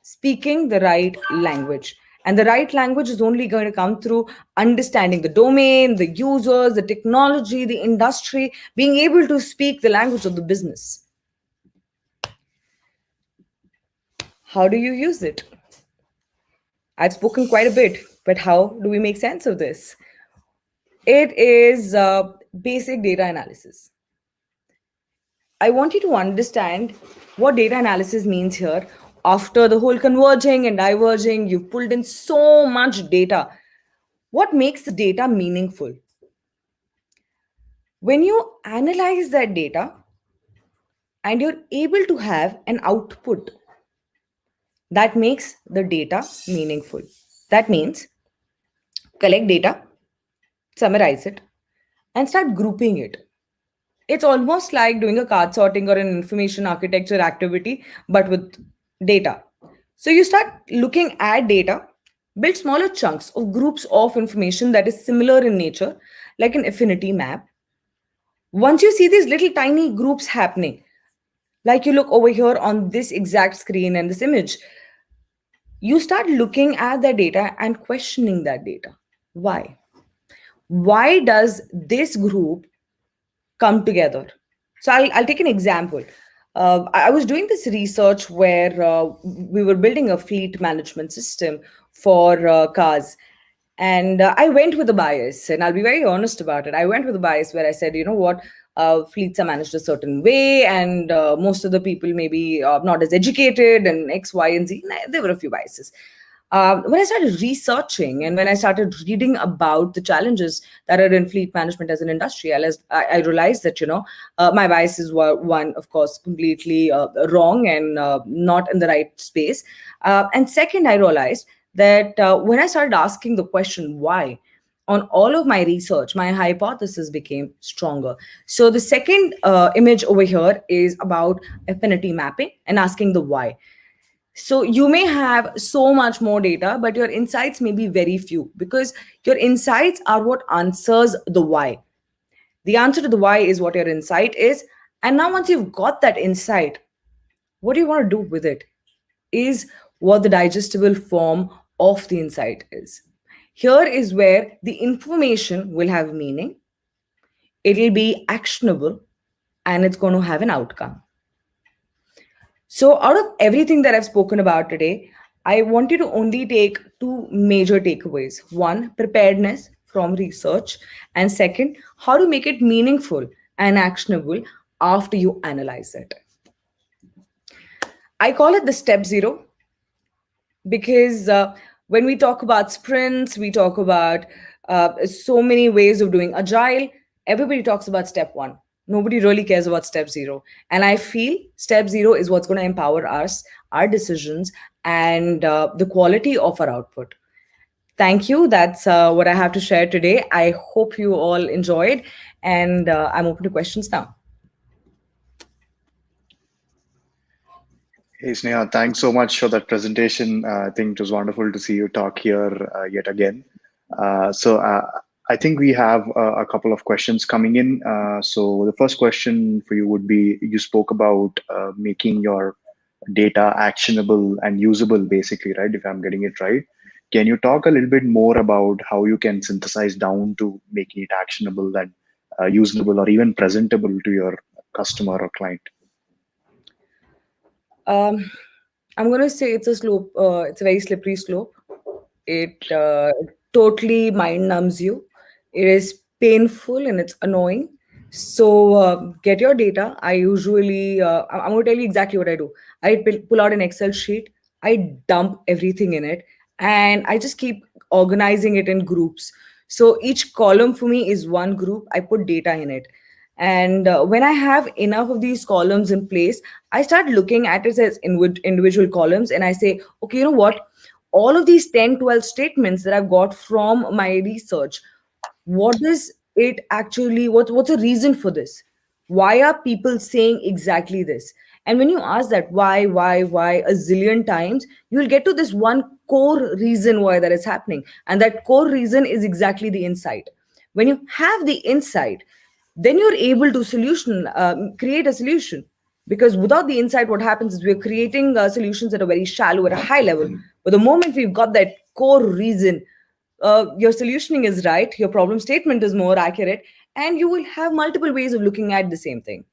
speaking the right language. And the right language is only going to come through understanding the domain, the users, the technology, the industry, being able to speak the language of the business. How do you use it? I've spoken quite a bit, but how do we make sense of this? It is basic data analysis. I want you to understand what data analysis means here. After the whole converging and diverging, you've pulled in so much data. What makes the data meaningful? When you analyze that data and you're able to have an output, that makes the data meaningful. That means collect data, summarize it, and start grouping it. It's almost like doing a card sorting or an information architecture activity, but with data. So you start looking at data, build smaller chunks of groups of information that is similar in nature, like an affinity map. Once you see these little tiny groups happening, like you look over here on this exact screen and this image, you start looking at the data and questioning that data. Why? Why does this group come together? So I'll take an example. I was doing this research where we were building a fleet management system for cars. And I went with a bias, and I'll be very honest about it. I went with a bias where I said, you know what, fleets are managed a certain way, and most of the people maybe not as educated, and X, Y, and Z. There were a few biases. When I started researching and when I started reading about the challenges that are in fleet management as an industry, I realized that, my biases were, one, of course, completely wrong and not in the right space. And second, I realized that when I started asking the question, why, on all of my research, my hypothesis became stronger. So the second image over here is about affinity mapping and asking the why. So you may have so much more data, but your insights may be very few, because your insights are what answers the why. The answer to the why is what your insight is. And now, once you've got that insight, what do you want to do with it is what the digestible form of the insight is. Here is where the information will have meaning, it'll be actionable, and it's going to have an outcome. So, out of everything that I've spoken about today, I want you to only take two major takeaways. One, preparedness from research, and second, how to make it meaningful and actionable after you analyze it. I call it the step zero, because when we talk about sprints, we talk about so many ways of doing agile. Everybody talks about step one. Nobody really cares about step zero. And I feel step zero is what's going to empower us, our decisions, and the quality of our output. Thank you. That's what I have to share today. I hope you all enjoyed, and I'm open to questions now. Hey, Sneha, thanks so much for that presentation. I think it was wonderful to see you talk here yet again. So I think we have a couple of questions coming in. So the first question for you would be, you spoke about making your data actionable and usable, basically, right? If I'm getting it right. Can you talk a little bit more about how you can synthesize down to making it actionable and usable or even presentable to your customer or client? Um, I'm going to say it's a slope. It's a very slippery slope. It totally mind numbs you. It is painful and it's annoying. So get your data. I usually, I'm going to tell you exactly what I do. I pull out an Excel sheet. I dump everything in it, and I just keep organizing it in groups. So each column for me is one group. I put data in it. And when I have enough of these columns in place, I start looking at it as individual columns, and I say, okay, you know what? All of these 10, 12 statements that I've got from my research, what is it actually, what's the reason for this? Why are people saying exactly this? And when you ask that why a zillion times, you'll get to this one core reason why that is happening, and that core reason is exactly the insight. When you have the insight, then you're able to create a solution. Because without the insight, what happens is we're creating solutions that are very shallow at a high level. But the moment we've got that core reason, your solutioning is right, your problem statement is more accurate, and you will have multiple ways of looking at the same thing.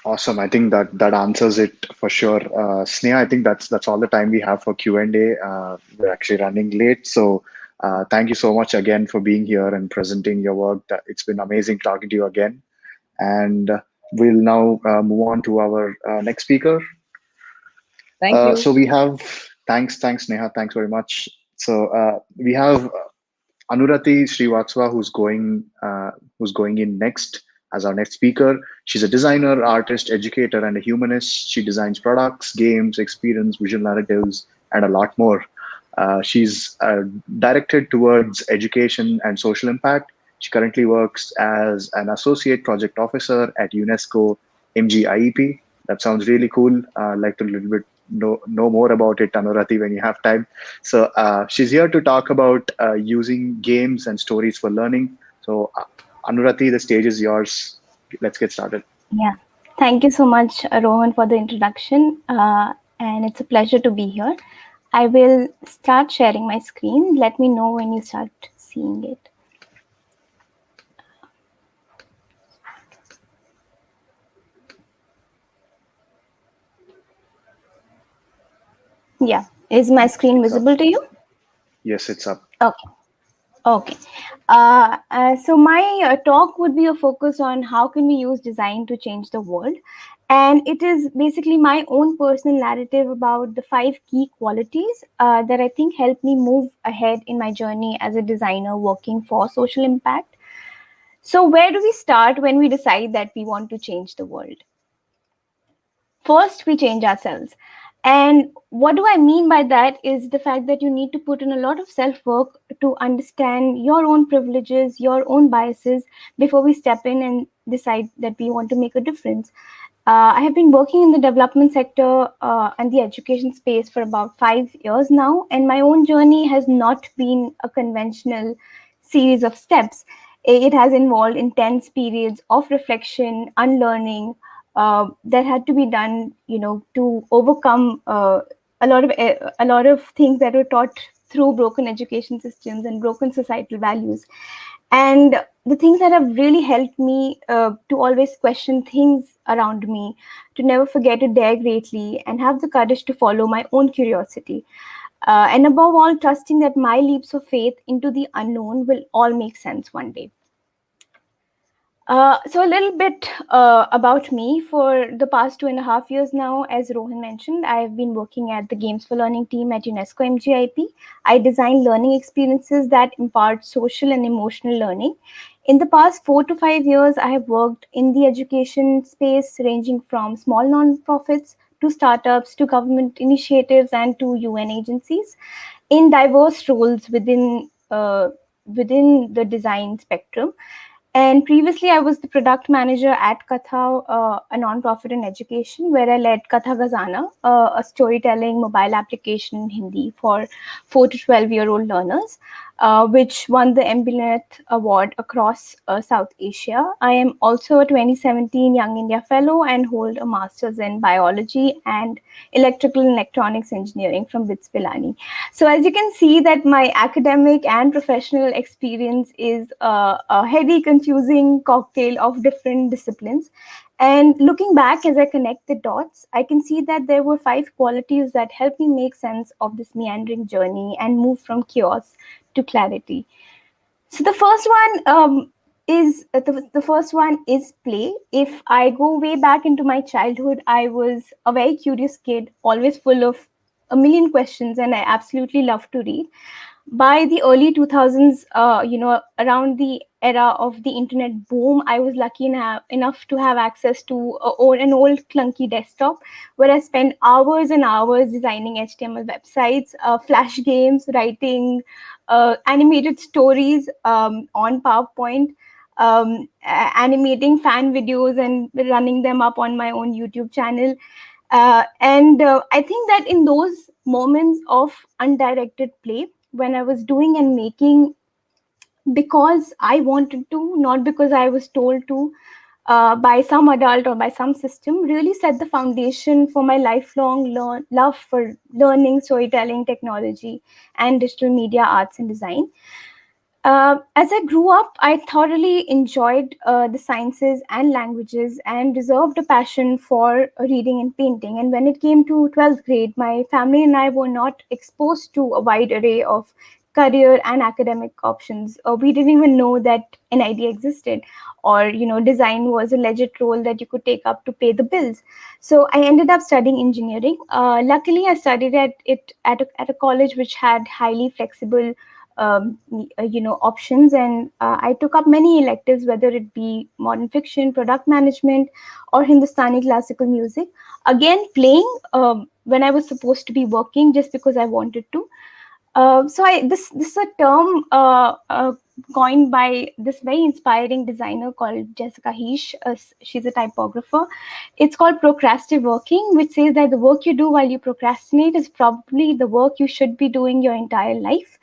Awesome. I think that answers it for sure. Sneha, I think that's all the time we have for Q&A. We're actually running late, so thank you so much again for being here and presenting your work. It's been amazing talking to you again. And we'll now move on to our next speaker. Thank you. So we have, thanks Neha, thanks very much. So we have Anurati Srivatsava, who's going in next as our next speaker. She's a designer, artist, educator, and a humanist. She designs products, games, experience, visual narratives, and a lot more. She's directed towards education and social impact. She currently works as an associate project officer at UNESCO MGIEP. That sounds really cool. I'd like to a little bit know more about it, Anurati, when you have time. So she's here to talk about using games and stories for learning. So Anurati, the stage is yours. Let's get started. Yeah, thank you so much, Rohan, for the introduction. And it's a pleasure to be here. I will start sharing my screen. Let me know when you start seeing it. Yeah, is my screen visible to you? Yes, it's up. Okay. Okay. So my talk would be a focus on how can we use design to change the world. And it is basically my own personal narrative about the 5 key qualities that I think help me move ahead in my journey as a designer working for social impact. So where do we start when we decide that we want to change the world? First, we change ourselves. And what do I mean by that is the fact that you need to put in a lot of self-work to understand your own privileges, your own biases before we step in and decide that we want to make a difference. I have been working in the development sector and the education space for about 5 years now, and my own journey has not been a conventional series of steps. It has involved intense periods of reflection, unlearning that had to be done, to overcome a lot of things that were taught through broken education systems and broken societal values. And the things that have really helped me to always question things around me, to never forget to dare greatly, and have the courage to follow my own curiosity. And above all, trusting that my leaps of faith into the unknown will all make sense one day. So a little bit about me. For the past 2.5 years now, as Rohan mentioned, I've been working at the Games for Learning team at UNESCO MGIP. I design learning experiences that impart social and emotional learning. In the past 4 to 5 years, I have worked in the education space, ranging from small nonprofits to startups to government initiatives and to UN agencies, in diverse roles within the design spectrum. And previously, I was the product manager at Katha, a nonprofit in education, where I led Katha Gazana, a storytelling mobile application in Hindi for 4 to 12-year-old learners, which won the Embinet Award across South Asia. I am also a 2017 Young India Fellow and hold a master's in biology and electrical and electronics engineering from BITS Pilani. So as you can see that my academic and professional experience is a heady, confusing cocktail of different disciplines. And looking back as I connect the dots, I can see that there were 5 qualities that helped me make sense of this meandering journey and move from chaos to clarity. So the first one the first one is play. If I go way back into my childhood, I was a very curious kid, always full of a million questions, and I absolutely loved to read. By the early 2000s, around the era of the internet boom, I was lucky enough to have access to an old clunky desktop where I spent hours and hours designing HTML websites, flash games, writing animated stories on PowerPoint, animating fan videos and running them up on my own YouTube channel. And I think that in those moments of undirected play, when I was doing and making because I wanted to, not because I was told to, by some adult or by some system, really set the foundation for my lifelong love for learning, storytelling, technology, and digital media arts and design. As I grew up, I thoroughly enjoyed the sciences and languages and deserved a passion for reading and painting. And when it came to 12th grade, my family and I were not exposed to a wide array of career and academic options. We didn't even know that NID existed, or design was a legit role that you could take up to pay the bills. So I ended up studying engineering. Luckily, I studied at a college which had highly flexible options, and I took up many electives, whether it be modern fiction, product management, or Hindustani classical music, again playing when I was supposed to be working just because I wanted to. This is a term coined by this very inspiring designer called Jessica Heish. She's a typographer. It's called procrastinative working, which says that the work you do while you procrastinate is probably the work you should be doing your entire life.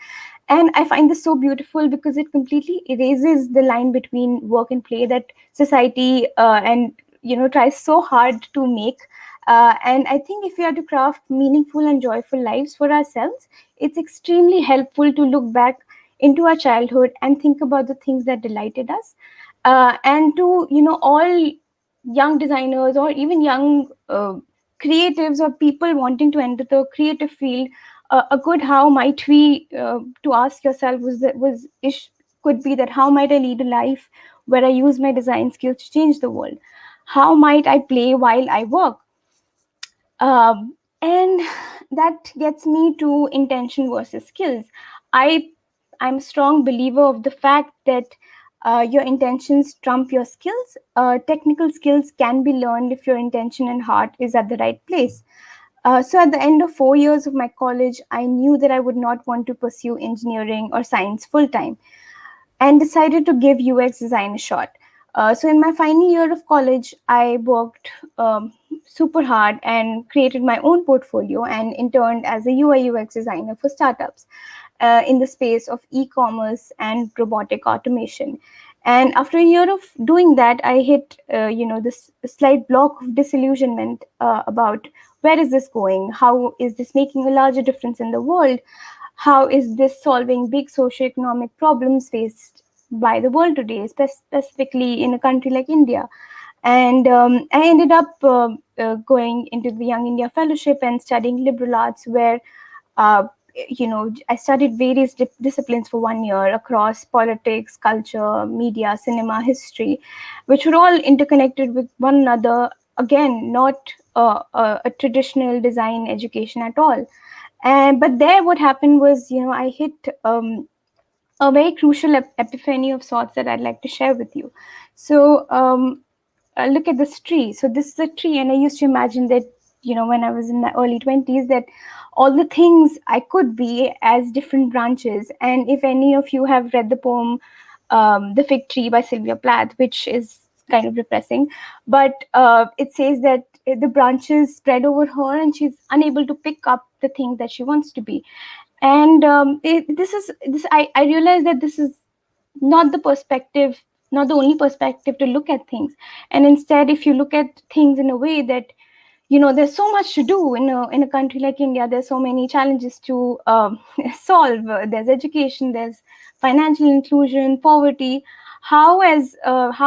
And I find this so beautiful because it completely erases the line between work and play that society and tries so hard to make. And I think if we are to craft meaningful and joyful lives for ourselves, it's extremely helpful to look back into our childhood and think about the things that delighted us. And to all young designers or even young creatives or people wanting to enter the creative field, a good how might we to ask yourself could be that how might I lead a life where I use my design skills to change the world? How might I play while I work? And that gets me to intention versus skills. I'm a strong believer of the fact that your intentions trump your skills. Technical skills can be learned if your intention and heart is at the right place. So at the end of 4 years of my college, I knew that I would not want to pursue engineering or science full time, and decided to give UX design a shot. So in my final year of college, I worked super hard and created my own portfolio and interned as a UI UX designer for startups in the space of e-commerce and robotic automation. And after a year of doing that, I hit this slight block of disillusionment about where is this going? How is this making a larger difference in the world? How is this solving big socioeconomic problems faced by the world today, specifically in a country like India? And I ended up going into the Young India Fellowship and studying liberal arts, where uh, I studied various disciplines for 1 year across politics, culture, media, cinema, history, which were all interconnected with one another. Again, not a traditional design education at all. And but there, what happened was, I hit a very crucial epiphany of sorts that I'd like to share with you. So look at this tree. So this is a tree, and I used to imagine that, when I was in my early 20s, that all the things I could be as different branches. And if any of you have read the poem The Fig Tree by Sylvia Plath, which is kind of depressing, but it says that the branches spread over her and she's unable to pick up the thing that she wants to be. And I realized that this is not the perspective, not the only perspective to look at things. And instead, if you look at things in a way that, there's so much to do in a country like India. There's so many challenges to solve. There's education, there's financial inclusion, poverty. How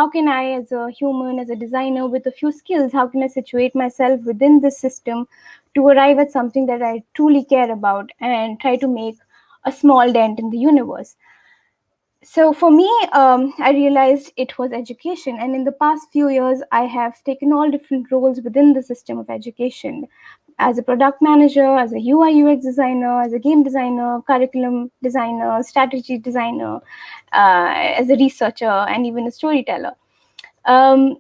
can I, as a human, as a designer with a few skills, how can I situate myself within this system to arrive at something that I truly care about and try to make a small dent in the universe? So for me, I realized it was education. And in the past few years, I have taken all different roles within the system of education, as a product manager, as a UI UX designer, as a game designer, curriculum designer, strategy designer, as a researcher, and even a storyteller. Um,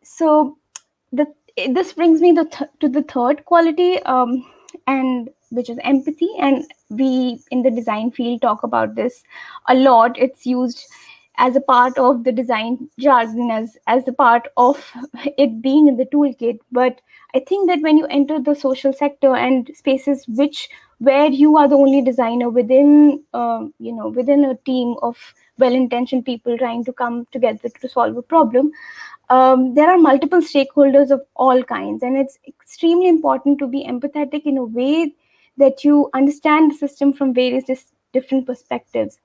so the this brings me to the third quality, and which is empathy. And we in the design field talk about this a lot. It's used as a part of the design jargon, as a part of it being in the toolkit. But I think that when you enter the social sector and spaces where you are the only designer within a team of well-intentioned people trying to come together to solve a problem, there are multiple stakeholders of all kinds, and it's extremely important to be empathetic in a way that you understand the system from various different perspectives.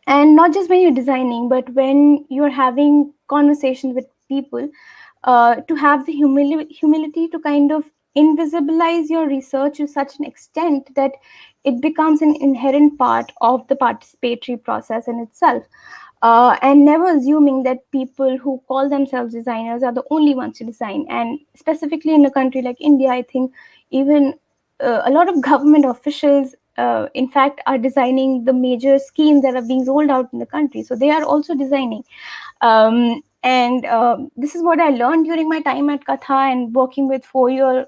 And not just when you're designing, but when you're having conversations with people, to have the humility to kind of invisibilize your research to such an extent that it becomes an inherent part of the participatory process in itself. And never assuming that people who call themselves designers are the only ones to design. And specifically in a country like India, I think even a lot of government officials, in fact, are designing the major schemes that are being rolled out in the country. So they are also designing. And this is what I learned during my time at Katha and working with 4 year,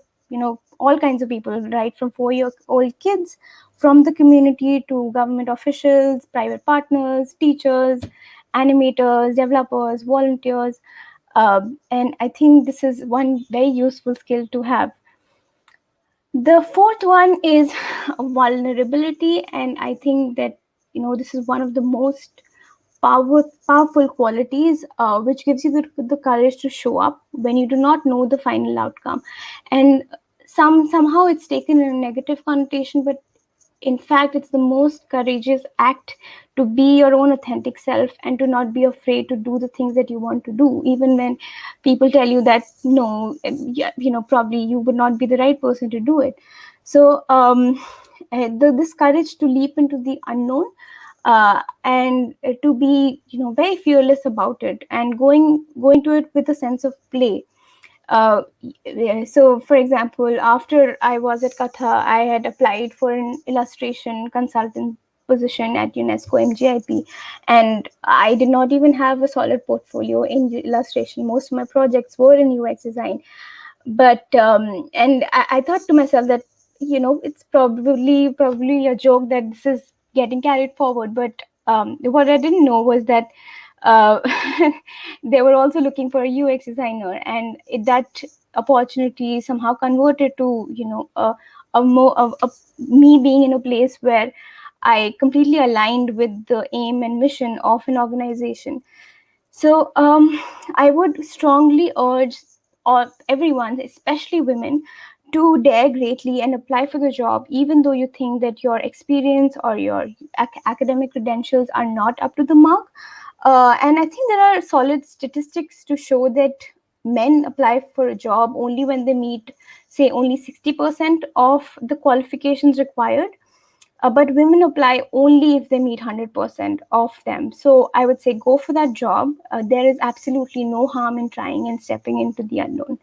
all kinds of people, right from 4-year-old kids from the community to government officials, private partners, teachers, animators, developers, volunteers. And I think this is one very useful skill to have. The fourth one is vulnerability, and I think that, this is one of the most powerful qualities, which gives you the courage to show up when you do not know the final outcome. And somehow it's taken in a negative connotation, but in fact, it's the most courageous act to be your own authentic self and to not be afraid to do the things that you want to do, even when people tell you that no, yeah, probably you would not be the right person to do it. So this courage to leap into the unknown, and to be very fearless about it and going to it with a sense of play. So for example, after I was at Katha, I had applied for an illustration consultant position at UNESCO MGIP, and I did not even have a solid portfolio in illustration. Most of my projects were in UX design. But and I thought to myself that it's probably a joke that this is getting carried forward. But what I didn't know was that uh, they were also looking for a UX designer, and that opportunity somehow converted to, a more of me being in a place where I completely aligned with the aim and mission of an organization. So I would strongly urge everyone, especially women, to dare greatly and apply for the job, even though you think that your experience or your academic credentials are not up to the mark. And I think there are solid statistics to show that men apply for a job only when they meet, say, only 60% of the qualifications required, but women apply only if they meet 100% of them. So I would say go for that job. There is absolutely no harm in trying and stepping into the unknown.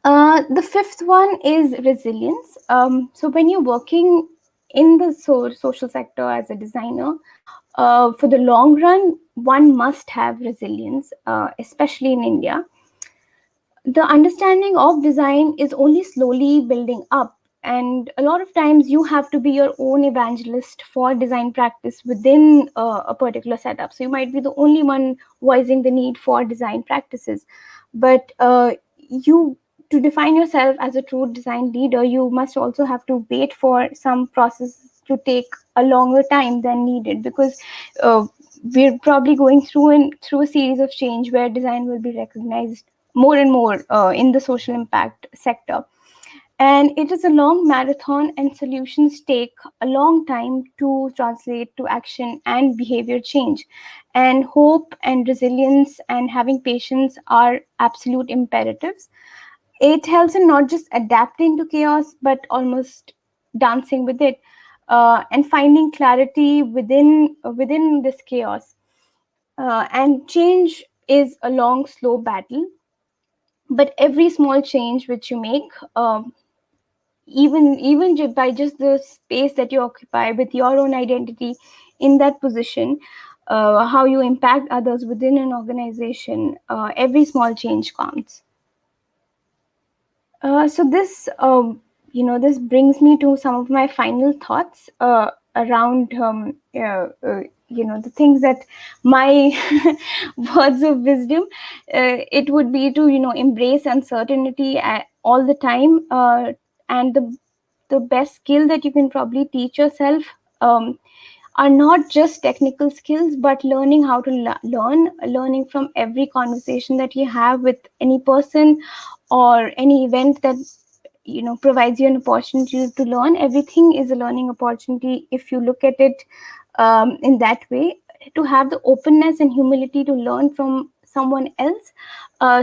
The fifth one is resilience. So when you're working in the social sector as a designer, for the long run, one must have resilience, especially in India. The understanding of design is only slowly building up, and a lot of times you have to be your own evangelist for design practice within a particular setup. So you might be the only one voicing the need for design practices, but you to define yourself as a true design leader, you must also have to wait for some process to take a longer time than needed, because uh, we're probably going through a series of change where design will be recognized more and more in the social impact sector. And it is a long marathon, and solutions take a long time to translate to action and behavior change. And hope and resilience and having patience are absolute imperatives. It helps in not just adapting to chaos, but almost dancing with it, and finding clarity within this chaos. And change is a long, slow battle, but every small change which you make, even by just the space that you occupy with your own identity in that position, how you impact others within an organization, every small change counts. So this, this brings me to some of my final thoughts around, the things that my words of wisdom. It would be to, embrace uncertainty all the time, and the best skill that you can probably teach yourself are not just technical skills, but learning how to learning from every conversation that you have with any person or any event that provides you an opportunity to learn. Everything is a learning opportunity if you look at it in that way. To have the openness and humility to learn from someone else,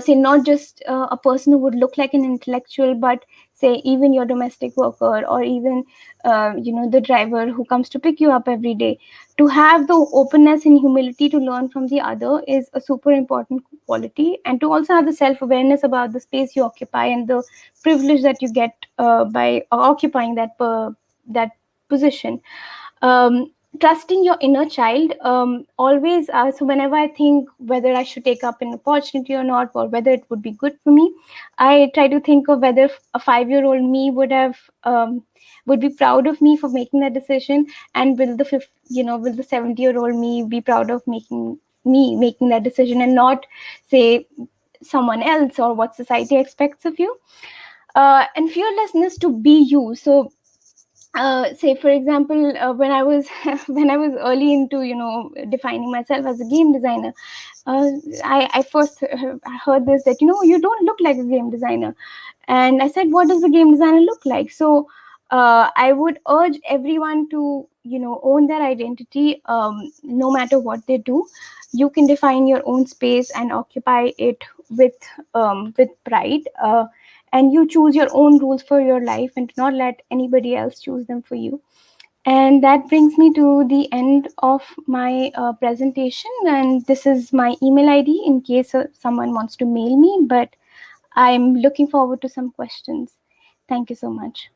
say not just a person who would look like an intellectual, but say even your domestic worker, or even the driver who comes to pick you up every day. To have the openness and humility to learn from the other is a super important quality, and to also have the self-awareness about the space you occupy and the privilege that you get by occupying that position. um, Trusting your inner child, always. So whenever I think whether I should take up an opportunity or not, or whether it would be good for me, I try to think of whether a 5-year-old me would be proud of me for making that decision, and will the 70-year-old me be proud of making that decision, and not say someone else or what society expects of you. And fearlessness to be you. So say for example, when I was when I was early into defining myself as a game designer, I first heard this, that you don't look like a game designer. And I said, what does a game designer look like? So I would urge everyone to own their identity, no matter what they do. You can define your own space and occupy it with pride, and you choose your own rules for your life, and do not let anybody else choose them for you. And that brings me to the end of my presentation. And this is my email ID in case someone wants to mail me. But I'm looking forward to some questions. Thank you so much.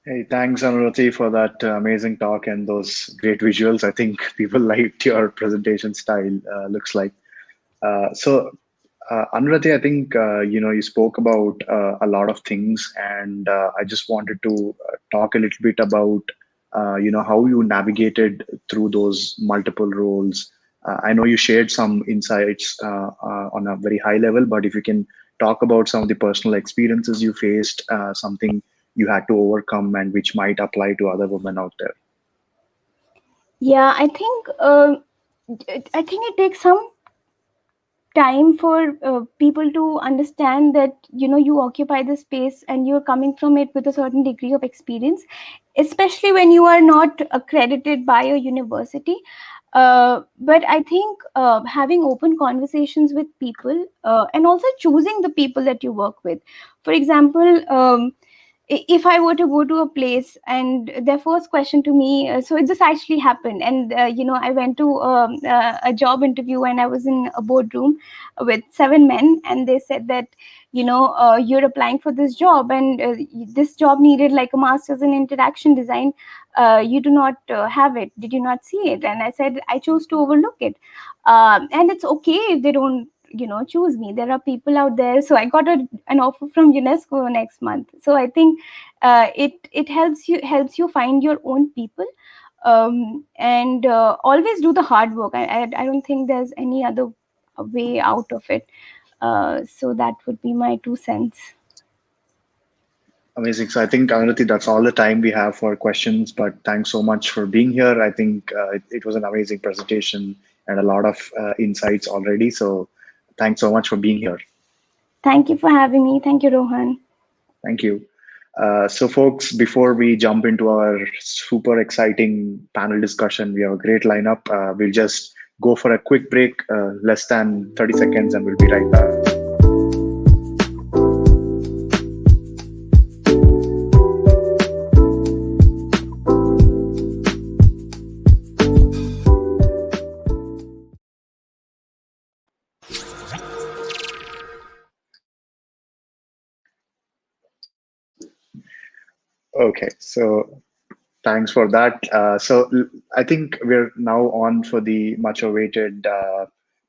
Hey, thanks, Anuruti, for that amazing talk and those great visuals. I think people liked your presentation style, looks like. Anuruti, I think you spoke about a lot of things, and I just wanted to talk a little bit about how you navigated through those multiple roles. I know you shared some insights on a very high level, but if you can talk about some of the personal experiences you faced, something you had to overcome and which might apply to other women out there. Yeah, I think it takes some time for people to understand that you occupy the space and you're coming from it with a certain degree of experience, especially when you are not accredited by a university. But I think having open conversations with people, and also choosing the people that you work with. For example, if I were to go to a place and their first question to me, so this actually happened, and I went to a job interview and I was in a boardroom with 7 men, and they said that you're applying for this job, and this job needed like a master's in interaction design. You do not have it. Did you not see it? And I said I chose to overlook it, and it's okay if they don't choose me. There are people out there. So I got an offer from UNESCO next month. So I think it helps you find your own people, and always do the hard work. I don't think there's any other way out of it. So that would be my 2 cents. Amazing. So I think, Anuruti, that's all the time we have for questions, but thanks so much for being here. I think it was an amazing presentation and a lot of insights already. So thanks so much for being here. Thank you for having me. Thank you, Rohan. Thank you. So folks, before we jump into our super exciting panel discussion, we have a great lineup. We'll just go for a quick break, less than 30 seconds, and we'll be right back. Okay, so thanks for that. I think we're now on for the much awaited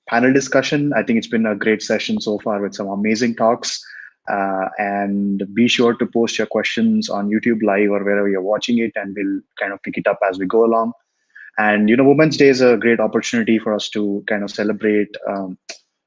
panel discussion. I think it's been a great session so far with some amazing talks. And be sure to post your questions on YouTube Live or wherever you're watching it, and we'll kind of pick it up as we go along. And Women's Day is a great opportunity for us to kind of celebrate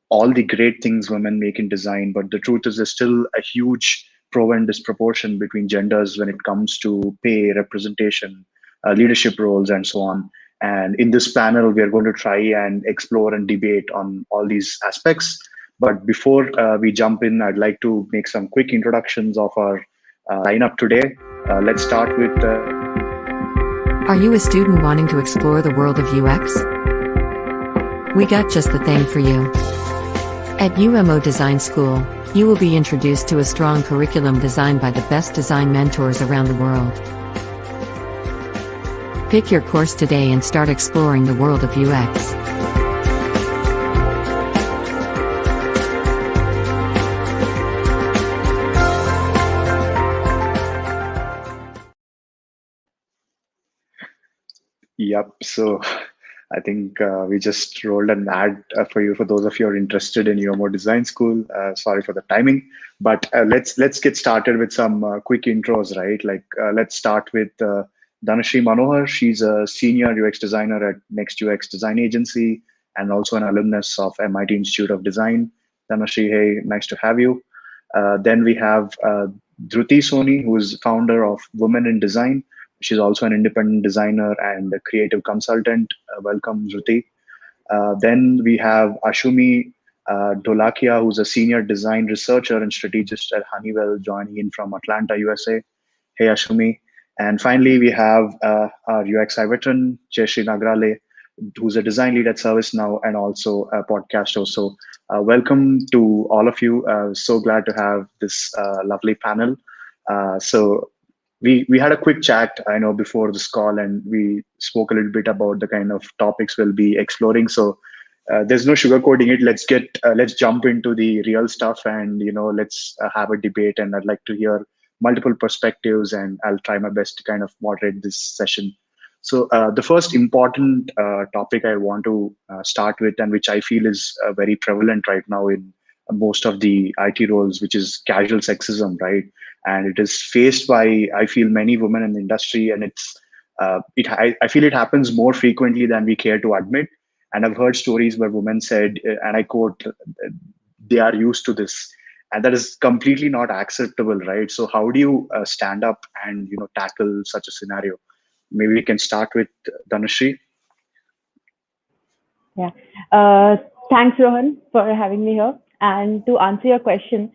all the great things women make in design. But the truth is, there's still a huge proven disproportion between genders when it comes to pay, representation, leadership roles, and so on. And in this panel, we are going to try and explore and debate on all these aspects. But before we jump in, I'd like to make some quick introductions of our lineup today. Let's start with. Are you a student wanting to explore the world of UX? We got just the thing for you. At UMO Design School, you will be introduced to a strong curriculum designed by the best design mentors around the world. Pick your course today and start exploring the world of UX. Yep. So I think we just rolled an ad for you, for those of you who are interested in UMO Design School. Sorry for the timing, but let's get started with some quick intros, right? Let's start with Dhanashree Manohar. She's a senior UX designer at Next UX Design Agency and also an alumnus of MIT Institute of Design. Dhanashree, hey, nice to have you. Then we have Dhruti Soni, who is founder of Women in Design. She's also an independent designer and a creative consultant. Welcome, Dhruti. Then we have Ashumi Dholakia, who's a senior design researcher and strategist at Honeywell, joining in from Atlanta, USA. Hey, Ashumi. And finally, we have our UXI veteran, Jayashree Nagrale, who's a design lead at ServiceNow and also a podcaster. So welcome to all of you. So glad to have this lovely panel. So we had a quick chat, I know, before this call, and we spoke a little bit about the kind of topics we'll be exploring. So there's no sugarcoating it. Let's jump into the real stuff, and let's have a debate. And I'd like to hear multiple perspectives, and I'll try my best to kind of moderate this session. So the first important topic I want to start with, and which I feel is very prevalent right now in most of the IT roles, which is casual sexism, right? And it is faced by, I feel, many women in the industry, and it's I feel it happens more frequently than we care to admit. And I've heard stories where women said, and I quote, they are used to this, and that is completely not acceptable, right? So how do you stand up and tackle such a scenario? Maybe we can start with Dhanushree. Yeah. Thanks, Rohan, for having me here. And to answer your question,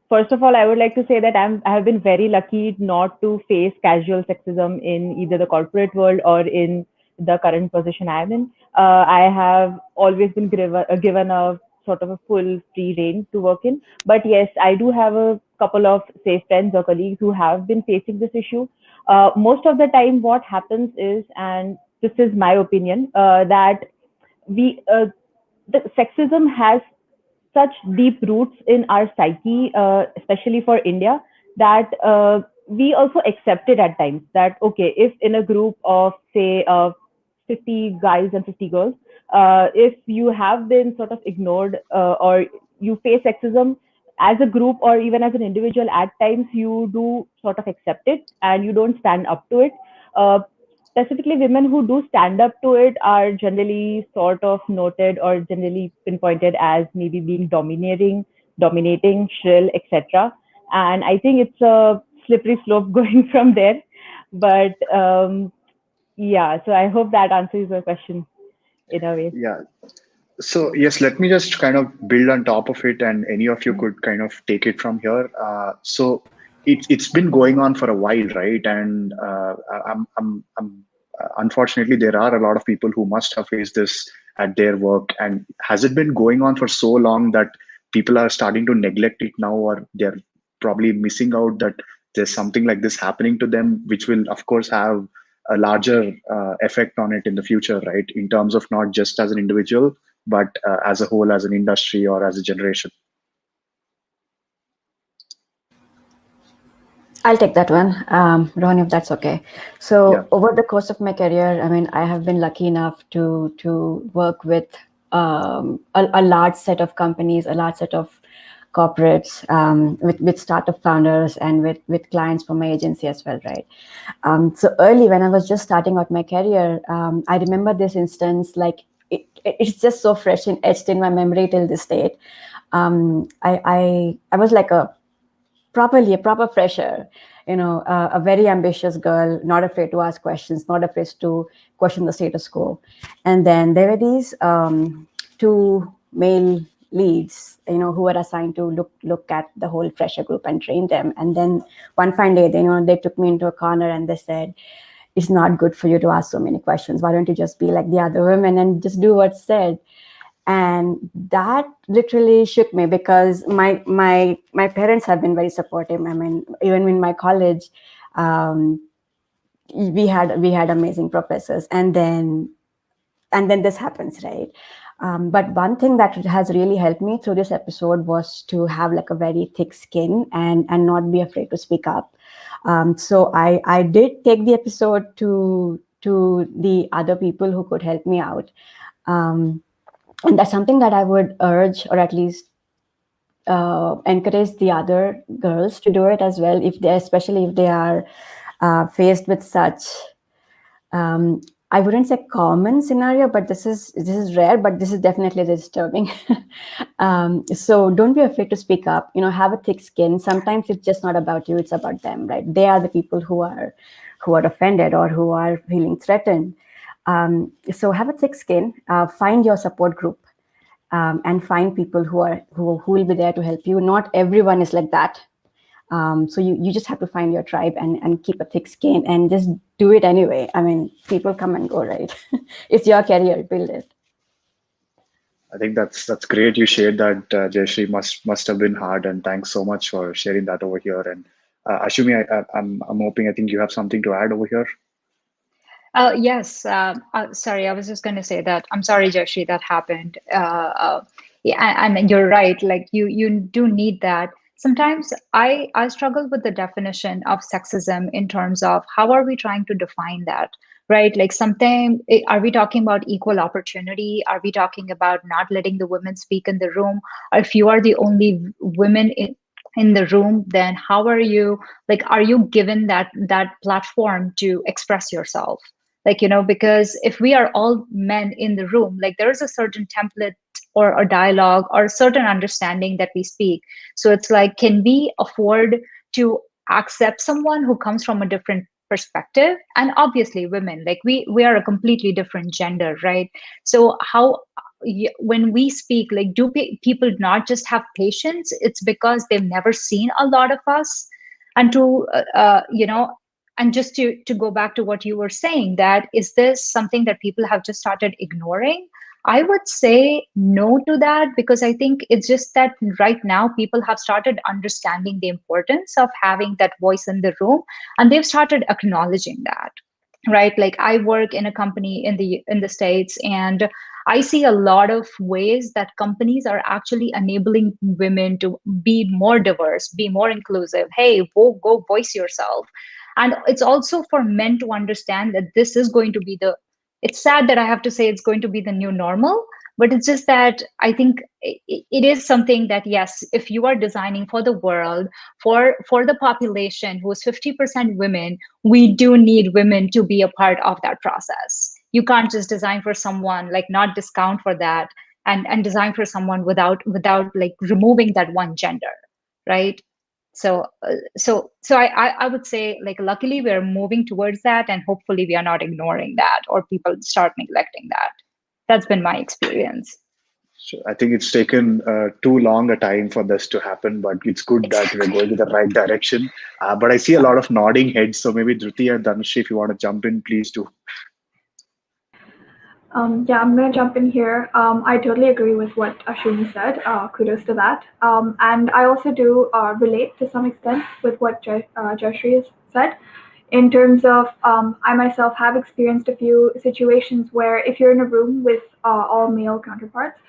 first of all, I would like to say that I have been very lucky not to face casual sexism in either the corporate world or in the current position I am in. I have always been given a sort of a full free reign to work in. But yes, I do have a couple of, say, friends or colleagues who have been facing this issue. Most of the time, what happens is, and this is my opinion, that we the sexism has such deep roots in our psyche, especially for India, that we also accept it at times. That okay, if in a group of say 50 guys and 50 girls, if you have been sort of ignored or you face sexism as a group or even as an individual, at times you do sort of accept it and you don't stand up to it. Uh, Specifically, women who do stand up to it are generally sort of noted or generally pinpointed as maybe being dominating, shrill, etc. And I think it's a slippery slope going from there. But yeah, so I hope that answers your question in a way. Yeah. So yes, let me just kind of build on top of it, and any of you Mm. could kind of take it from here. So it's been going on for a while, right? And unfortunately, there are a lot of people who must have faced this at their work. And has it been going on for so long that people are starting to neglect it now, or they're probably missing out that there's something like this happening to them, which will, of course, have a larger effect on it in the future, right? In terms of not just as an individual, but as a whole, as an industry or as a generation. I'll take that one, Rohan, if that's okay. Yeah. So over the course of my career, I mean, I have been lucky enough to work with a large set of companies, a large set of corporates, with startup founders and with clients from my agency as well, right? So early when I was just starting out my career, I remember this instance like it's just so fresh and etched in my memory till this date. I was like a proper fresher, a very ambitious girl, not afraid to ask questions, not afraid to question the status quo. And then there were these two male leads, who were assigned to look at the whole fresher group and train them. And then one fine day, they took me into a corner and they said, it's not good for you to ask so many questions. Why don't you just be like the other women and just do what's said? And that literally shook me because my parents have been very supportive. I mean, even in my college, we had amazing professors, and then this happens, right? But one thing that has really helped me through this episode was to have like a very thick skin and not be afraid to speak up. So I did take the episode to the other people who could help me out. And that's something that I would urge, or at least encourage the other girls to do it as well, especially if they are faced with such. I wouldn't say common scenario, but this is rare, but this is definitely disturbing. So don't be afraid to speak up. Have a thick skin. Sometimes it's just not about you; it's about them, right? They are the people who are offended or who are feeling threatened. So have a thick skin, find your support group, and find people who will be there to help you. Not everyone is like that. So you just have to find your tribe and keep a thick skin and just do it anyway. I mean, people come and go, right? It's your career, build it. I think that's great. You shared that, Jayashree. Must have been hard, and thanks so much for sharing that over here. And Ashumi, I'm hoping, I think you have something to add over here. Yes. Sorry, I was just going to say that I'm sorry, Joshi, that happened. Yeah, and you're right. Like you do need that. Sometimes I struggle with the definition of sexism in terms of how are we trying to define that, right? Like something, are we talking about equal opportunity? Are we talking about not letting the women speak in the room? Or if you are the only women in the room, then how are you, like, are you given that platform to express yourself? Like, because if we are all men in the room, like, there is a certain template or a dialogue or a certain understanding that we speak. So it's like, can we afford to accept someone who comes from a different perspective? And obviously women, like, we are a completely different gender, right? So how, when we speak, like, do people not just have patience? It's because they've never seen a lot of us. And to and just to go back to what you were saying, that is this something that people have just started ignoring? I would say no to that, because I think it's just that right now people have started understanding the importance of having that voice in the room, and they've started acknowledging that, right? Like, I work in a company in the States, and I see a lot of ways that companies are actually enabling women to be more diverse, be more inclusive. Hey, go voice yourself. And it's also for men to understand that this is going to be the, it's sad that I have to say it's going to be the new normal, but it's just that I think it is something that, yes, if you are designing for the world, for the population who is 50% women, we do need women to be a part of that process. You can't just design for someone, like, not discount for that, and design for someone without like removing that one gender, right? So I would say, like, luckily we're moving towards that, and hopefully we are not ignoring that or people start neglecting that. That's been my experience. So I think it's taken too long a time for this to happen, but it's good that we're going in the right direction. But I see a lot of nodding heads, so maybe Dhruti and Dhanushri, if you want to jump in, please do. Yeah, I'm going to jump in here. I totally agree with what Ashwini said. Kudos to that. And I also do relate to some extent with what Jayashree has said. In terms of, I myself have experienced a few situations where if you're in a room with all male counterparts,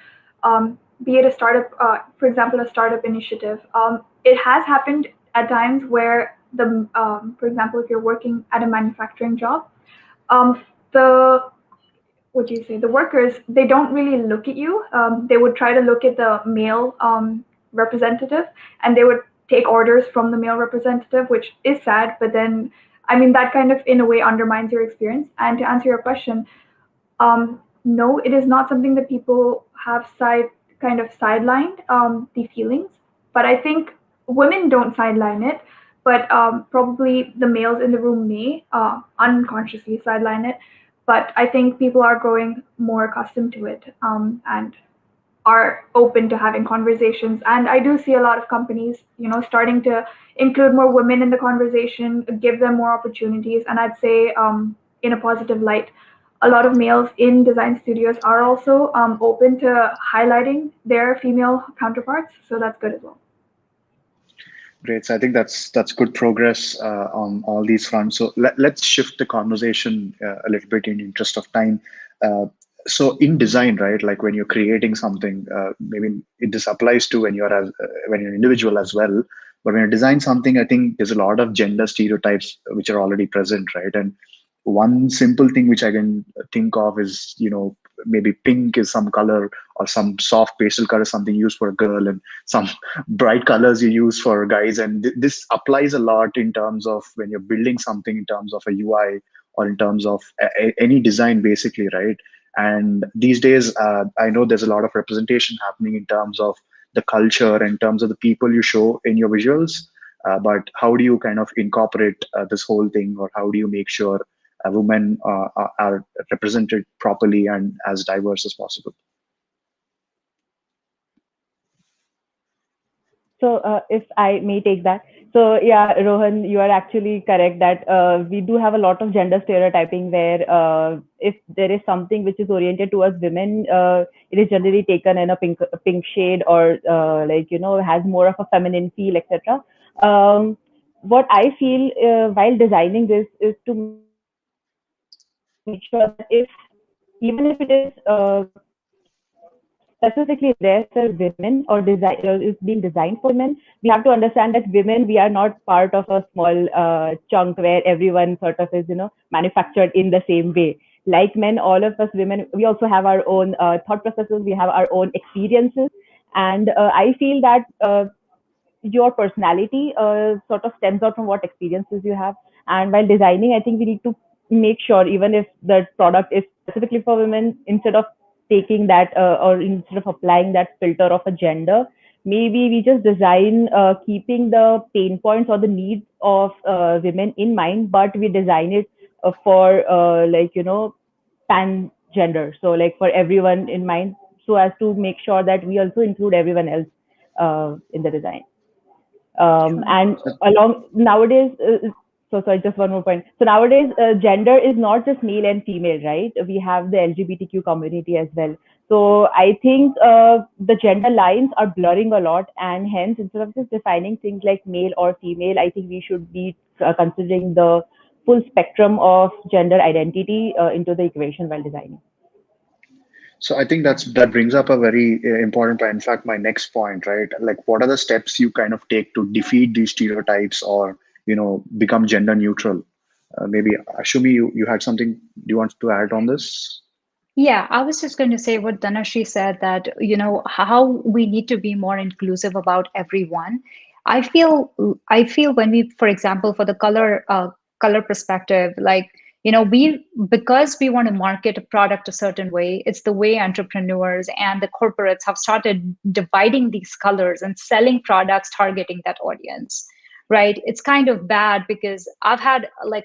be it a startup, for example, a startup initiative, it has happened at times where for example, if you're working at a manufacturing job, the what do you say, the workers, they don't really look at you. They would try to look at the male representative, and they would take orders from the male representative, which is sad. But then, I mean, that kind of in a way undermines your experience. And to answer your question, no, it is not something that people have kind of sidelined the feelings. But I think women don't sideline it, but probably the males in the room may unconsciously sideline it. But I think people are growing more accustomed to it, and are open to having conversations. And I do see a lot of companies, starting to include more women in the conversation, give them more opportunities. And I'd say, in a positive light, a lot of males in design studios are also open to highlighting their female counterparts. So that's good as well. Great. So I think that's good progress on all these fronts. So let's shift the conversation a little bit in the interest of time. So in design, right, like when you're creating something, maybe this applies to when you're an individual as well. But when you design something, I think there's a lot of gender stereotypes which are already present, right? And one simple thing which I can think of is, maybe pink is some color, or some soft pastel color, something used for a girl, and some bright colors you use for guys. And this applies a lot in terms of when you're building something in terms of a UI, or in terms of any design, basically, right? And these days, I know there's a lot of representation happening in terms of the culture, in terms of the people you show in your visuals. But how do you kind of incorporate this whole thing, or how do you make sure women are represented properly and as diverse as possible? So if I may take that. So yeah, Rohan, you are actually correct that we do have a lot of gender stereotyping where if there is something which is oriented towards women, it is generally taken in a pink shade, or has more of a feminine feel, etc. What I feel while designing this is to make sure that even if it is specifically there for women, or is being designed for women, we have to understand that women, we are not part of a small chunk where everyone sort of is, manufactured in the same way. Like men, all of us women, we also have our own thought processes, we have our own experiences. And I feel that your personality sort of stems out from what experiences you have. And while designing, I think we need to make sure, even if the product is specifically for women, instead of taking that or instead of applying that filter of a gender, maybe we just design keeping the pain points or the needs of women in mind, but we design it for pan gender, so like for everyone in mind, so as to make sure that we also include everyone else in the design. And along nowadays, so sorry, just one more point. So nowadays, gender is not just male and female, right? We have the LGBTQ community as well. So I think the gender lines are blurring a lot, and hence, instead of just defining things like male or female, I think we should be considering the full spectrum of gender identity into the equation while designing. So I think that brings up a very important point. In fact, my next point, right? Like, what are the steps you kind of take to defeat these stereotypes, or become gender neutral? Maybe Ashumi, you had something. Do you want to add on this? Yeah, I was just going to say what Dhanashree said, that, how we need to be more inclusive about everyone. I feel when we, for example, for the color perspective, like, because we want to market a product a certain way, it's the way entrepreneurs and the corporates have started dividing these colors and selling products targeting that audience. Right? It's kind of bad, because I've had like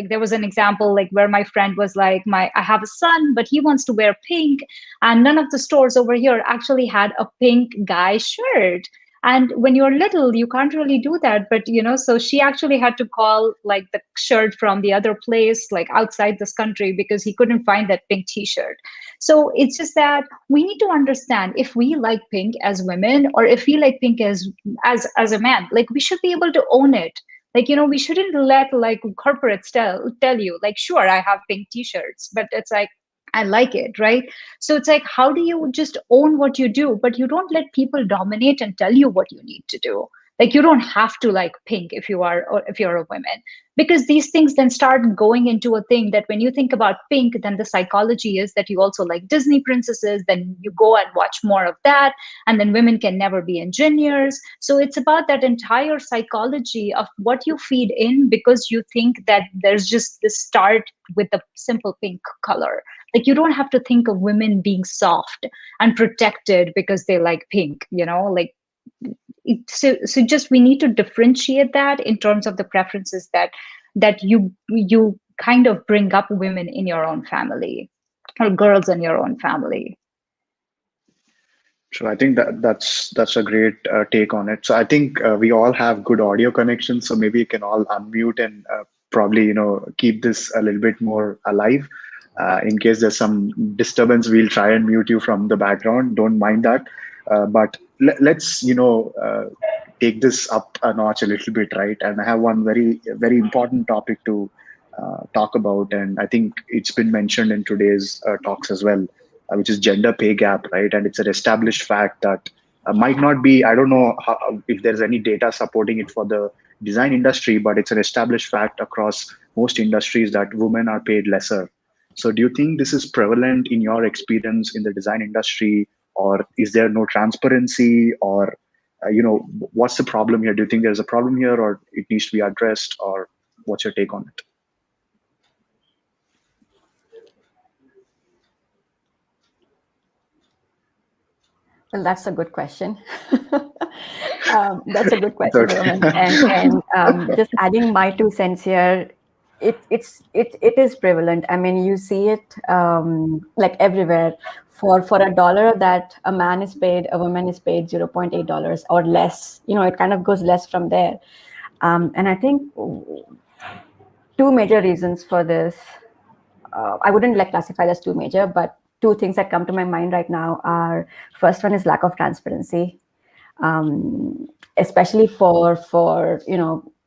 there was an example like where my friend was like, I have a son, but he wants to wear pink, and none of the stores over here actually had a pink guy shirt. And when you're little, you can't really do that. But, so she actually had to call like the shirt from the other place, like outside this country, because he couldn't find that pink t-shirt. So it's just that we need to understand, if we like pink as women, or if we like pink as a man, like, we should be able to own it. Like, we shouldn't let like corporates tell you like, sure, I have pink t-shirts, but it's like, I like it, right? So it's like, how do you just own what you do, but you don't let people dominate and tell you what you need to do? Like, you don't have to like pink if you're a woman, because these things then start going into a thing that when you think about pink, then the psychology is that you also like Disney princesses, then you go and watch more of that, and then women can never be engineers. So it's about that entire psychology of what you feed in, because you think that there's just this start with the simple pink color. Like, you don't have to think of women being soft and protected because they like pink, like, so just we need to differentiate that in terms of the preferences that you kind of bring up women in your own family, or girls in your own family. So I think that's a great take on it. So I think we all have good audio connections, so maybe you can all unmute and probably keep this a little bit more alive. In case there's some disturbance, we'll try and mute you from the background. Don't mind that. But let's take this up a notch a little bit, right? And I have one very very important topic to talk about, and I think it's been mentioned in today's talks as well, which is gender pay gap, right? And it's an established fact that might not be, I don't know if there's any data supporting it for the design industry, but it's an established fact across most industries that women are paid lesser. So do you think this is prevalent in your experience in the design industry, or is there no transparency, or what's the problem here? Do you think there's a problem here, or it needs to be addressed, or what's your take on it? Well, that's a good question. That's a good question, Rohan. And just adding my 2 cents here, it is prevalent. I mean, you see it like everywhere. For $1 that a man is paid, a woman is paid $0.8 or less. It kind of goes less from there. And I think 2 major reasons for this. I wouldn't classify as 2 major, but 2 things that come to my mind right now are, first one is lack of transparency, especially for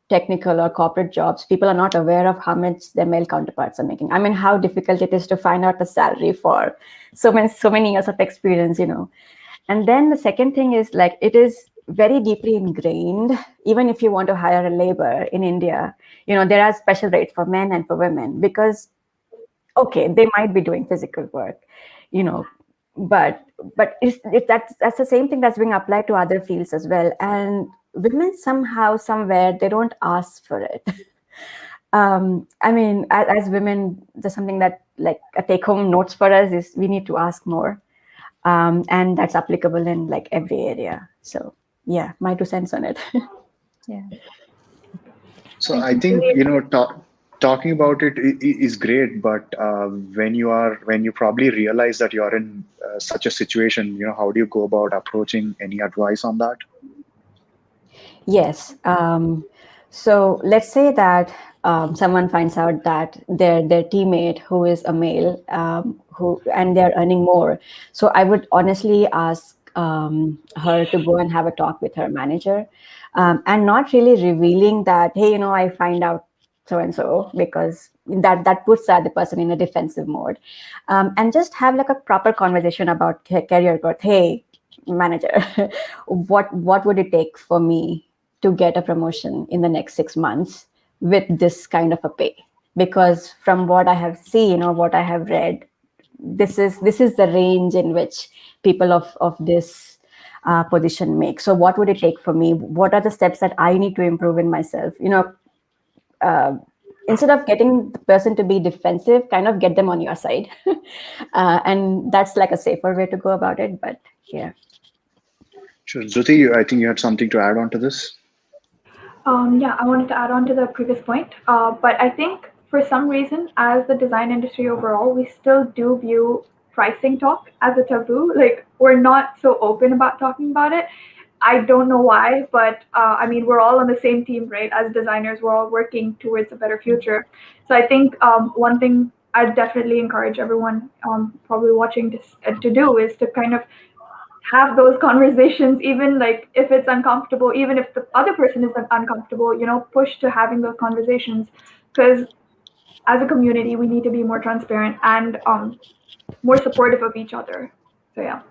technical or corporate jobs. People are not aware of how much their male counterparts are making. I mean, how difficult it is to find out a salary for so many years of experience, And then the second thing is, like, it is very deeply ingrained. Even if you want to hire a labor in India, there are special rates for men and for women, because okay, they might be doing physical work, but that's the same thing that's being applied to other fields as well. And women somehow, somewhere, they don't ask for it. I mean, as women, there's something that like a take-home notes for us is we need to ask more, and that's applicable in like every area. So yeah, my 2 cents on it. Yeah. So I think, talking about it is great, but when you probably realize that you're in such a situation, how do you go about approaching? Any advice on that? Yes. So let's say that someone finds out that their teammate who is a male, who and they're earning more. So I would honestly ask her to go and have a talk with her manager, and not really revealing that, hey, I find out so and so, because that puts the person in a defensive mode, and just have like a proper conversation about career growth. Hey, manager, what would it take for me to get a promotion in the next 6 months with this kind of a pay? Because from what I have seen or what I have read, this is the range in which people of this position make. So what would it take for me? What are the steps that I need to improve in myself? Instead of getting the person to be defensive, kind of get them on your side. And that's like a safer way to go about it. But yeah. Sure. Jyoti, I think you had something to add on to this. Yeah, I wanted to add on to the previous point, but I think for some reason, as the design industry overall, we still do view pricing talk as a taboo. Like, we're not so open about talking about it. I don't know why, but I mean, we're all on the same team, right? As designers, we're all working towards a better future. So I think one thing I definitely encourage everyone probably watching to do is to kind of have those conversations, even like if it's uncomfortable, even if the other person is uncomfortable, push to having those conversations, because as a community we need to be more transparent and more supportive of each other. So yeah.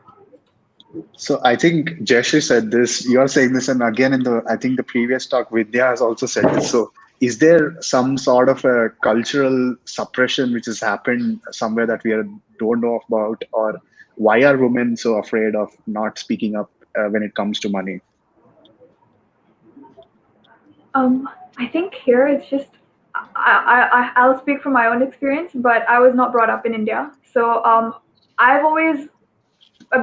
So I think Jayashree said this, you're saying this, and again I think the previous talk, Vidya has also said this. So is there some sort of a cultural suppression which has happened somewhere that don't know about, or why are women so afraid of not speaking up when it comes to money? I think here it's just I'll speak from my own experience, but I was not brought up in India, so I've always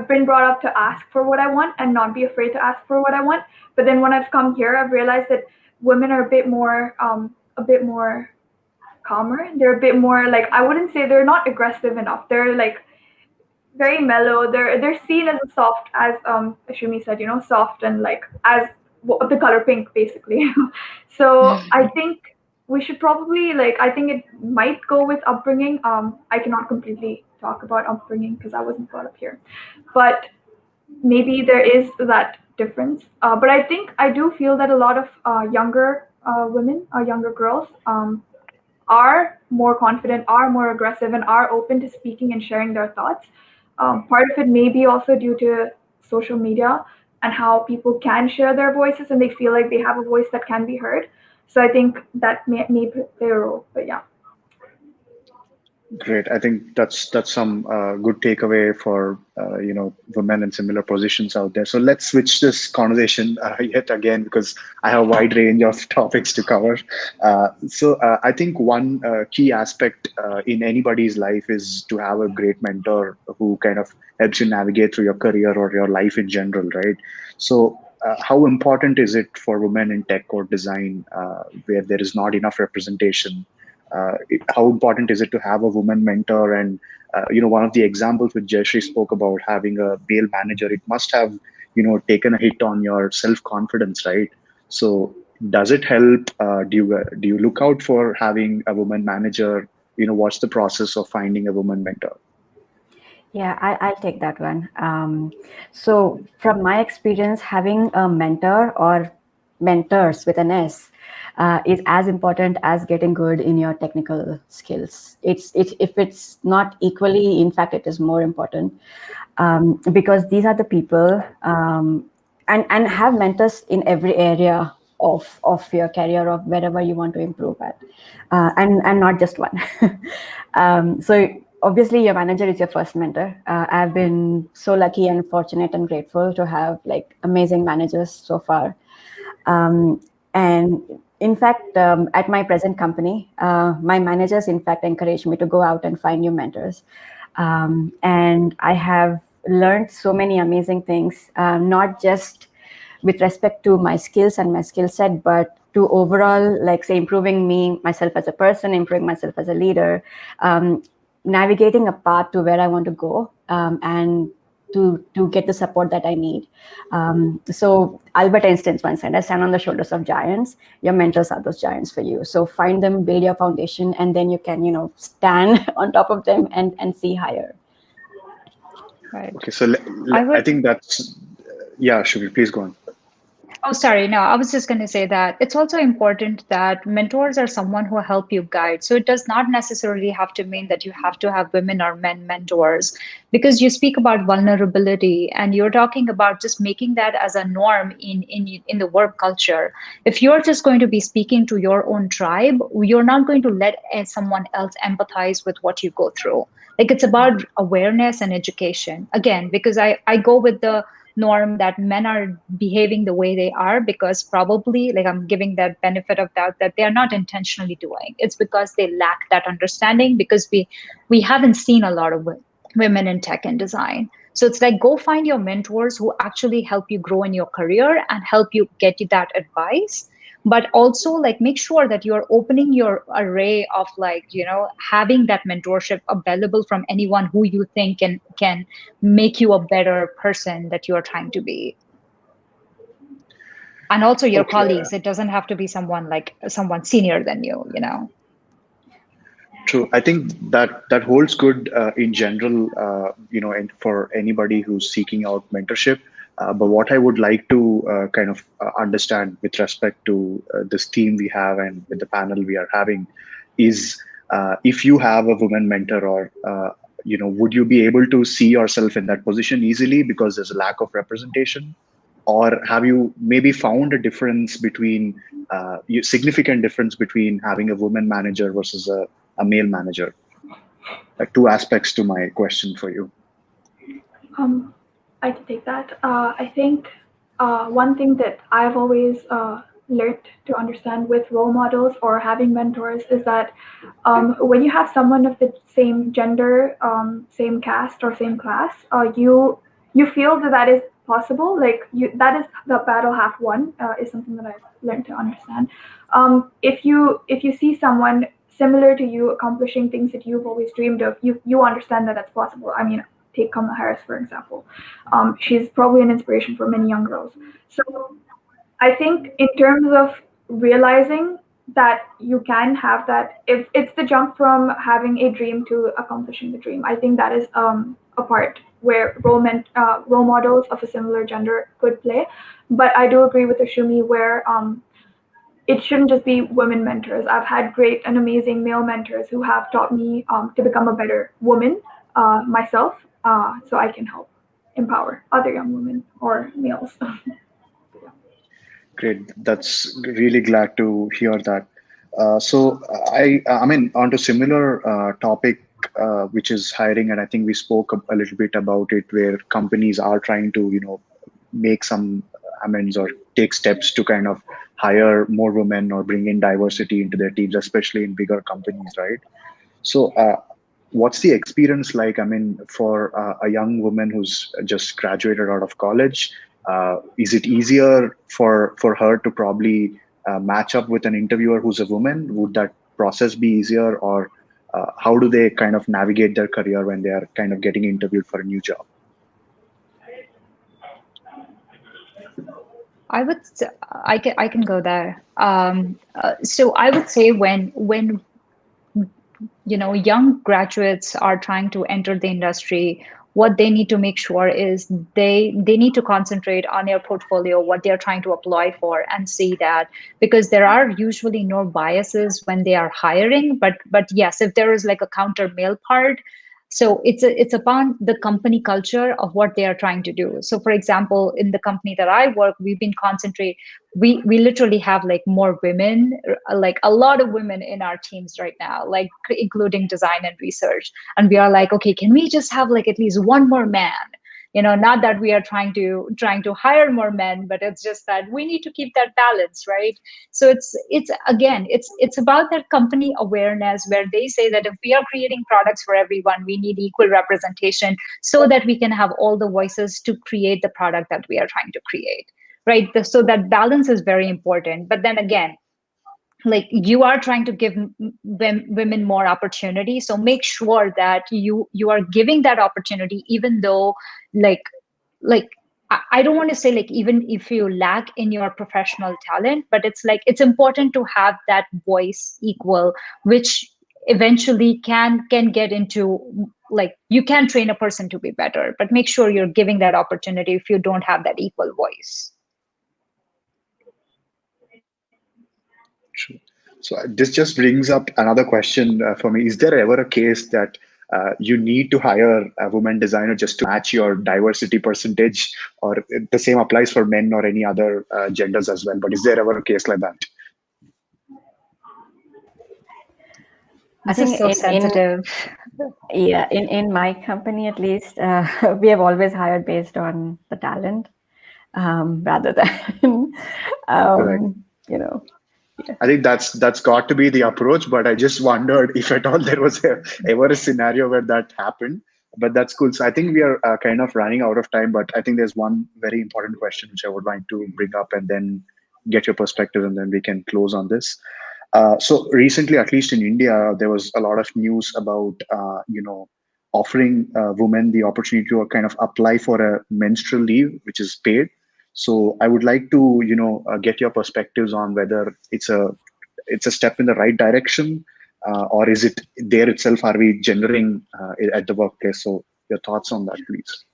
been brought up to ask for what I want and not be afraid to ask for what I want. But then when I've come here, I've realized that women are a bit more calmer. They're a bit more like, I wouldn't say they're not aggressive enough. They're like very mellow. They're seen as soft, as Ashumi said, soft and like as the color pink, basically. So I think we should probably like. I think it might go with upbringing. I cannot completely talk about upbringing because I wasn't brought up here, but maybe there is that difference. But I think I do feel that a lot of younger women, younger girls, are more confident, are more aggressive, and are open to speaking and sharing their thoughts. Part of it may be also due to social media and how people can share their voices and they feel like they have a voice that can be heard. So I think that may play a role. But yeah. Great. I think that's some good takeaway for women in similar positions out there. So let's switch this conversation yet again, because I have a wide range of topics to cover. So I think one key aspect in anybody's life is to have a great mentor who kind of helps you navigate through your career or your life in general, right? So how important is it for women in tech or design where there is not enough representation? How important is it to have a woman mentor? And one of the examples which Jayashree spoke about, having a male manager, it must have taken a hit on your self-confidence, right? So does it help? Do you look out for having a woman manager? What's the process of finding a woman mentor? Yeah, I'll take that one. So from my experience, having a mentor or mentors with an S is as important as getting good in your technical skills. If it's not equally, in fact, it is more important, because these are the people, and have mentors in every area of your career, of wherever you want to improve at, and not just one. So obviously your manager is your first mentor. I've been so lucky and fortunate and grateful to have like amazing managers so far. And in fact, at my present company, my managers, in fact, encourage me to go out and find new mentors. And I have learned so many amazing things, not just with respect to my skills and my skill set, but to overall, like, say, improving myself as a person, improving myself as a leader, navigating a path to where I want to go, and to get the support that I need. So Albert Einstein once said, "I stand on the shoulders of giants. Your mentors are those giants for you. So find them, build your foundation, and then you can, stand on top of them and see higher." Right. Okay, so I think that's, yeah, Shubhi, please go on. Oh, sorry. No, I was just going to say that it's also important that mentors are someone who help you guide. So it does not necessarily have to mean that you have to have women or men mentors, because you speak about vulnerability and you're talking about just making that as a norm in the work culture. If you're just going to be speaking to your own tribe, you're not going to let someone else empathize with what you go through. Like, it's about awareness and education. Again, because I go with the norm that men are behaving the way they are because probably, like, I'm giving that benefit of doubt that they are not intentionally doing. It's because they lack that understanding, because we haven't seen a lot of women in tech and design. So it's like, go find your mentors who actually help you grow in your career and help you get you that advice. But also, like, make sure that you're opening your array of, like, having that mentorship available from anyone who you think can make you a better person that you are trying to be. And also your Okay. colleagues. It doesn't have to be someone senior than you. True. I think that holds good in general, and for anybody who's seeking out mentorship. But what I would like to kind of understand with respect to this theme we have and with the panel we are having is, if you have a woman mentor, or would you be able to see yourself in that position easily because there's a lack of representation? Or have you maybe found a difference between significant difference between having a woman manager versus a male manager? Two aspects to my question for you. I can take that. I think one thing that I've always learned to understand with role models or having mentors is that when you have someone of the same gender, same caste or same class, you feel that that is possible. Like, that is the battle half won. Is something that I've learned to understand. If you see someone similar to you accomplishing things that you've always dreamed of, you understand that that's possible. I mean, take Kamala Harris, for example. She's probably an inspiration for many young girls. So I think in terms of realizing that you can have that, if it's the jump from having a dream to accomplishing the dream, I think that is a part where role models of a similar gender could play. But I do agree with Ashumi where it shouldn't just be women mentors. I've had great and amazing male mentors who have taught me to become a better woman myself, so I can help empower other young women or males. Great. That's really glad to hear that. So I mean, on to similar topic, which is hiring, and I think we spoke a little bit about it, where companies are trying to, make some amends or take steps to kind of hire more women or bring in diversity into their teams, especially in bigger companies, right? So, what's the experience like? I mean, for a young woman who's just graduated out of college, is it easier for her to probably match up with an interviewer who's a woman? Would that process be easier, or how do they kind of navigate their career when they are kind of getting interviewed for a new job? I can go there. So I would say when young graduates are trying to enter the industry, what they need to make sure is they need to concentrate on their portfolio, what they're trying to apply for, and see that, because there are usually no biases when they are hiring, but yes, if there is like a counter male part, so it's upon the company culture of what they are trying to do. So for example, in the company that I work, we've been concentrate we literally have like more women, like a lot of women in our teams right now, like including design and research. And we are like, okay, can we just have like at least one more man? not that we are trying to hire more men, but it's just that we need to keep that balance, right? So it's about that company awareness, where they say that if we are creating products for everyone, we need equal representation so that we can have all the voices to create the product that we are trying to create, right? So that balance is very important. But then again, like, you are trying to give women more opportunity, so make sure that you are giving that opportunity, even though, like I don't want to say, like, even if you lack in your professional talent, but it's like, it's important to have that voice equal, which eventually can get into, like, you can train a person to be better, but make sure you're giving that opportunity if you don't have that equal voice. True. So this just brings up another question for me. Is there ever a case that you need to hire a woman designer just to match your diversity percentage, or the same applies for men or any other genders as well? But is there ever a case like that? This think is so sensitive. in my company at least, we have always hired based on the talent, rather than Correct. yeah. I think that's got to be the approach, but I just wondered if at all there was ever a scenario where that happened. But that's cool. So I think we are kind of running out of time, but I think there's one very important question which I would like to bring up and then get your perspective, and then we can close on this. So recently, at least in India, there was a lot of news about offering women the opportunity to kind of apply for a menstrual leave, which is paid. So I would like to get your perspectives on whether it's a step in the right direction, or is it there itself? Are we gendering at the workplace? So your thoughts on that, please.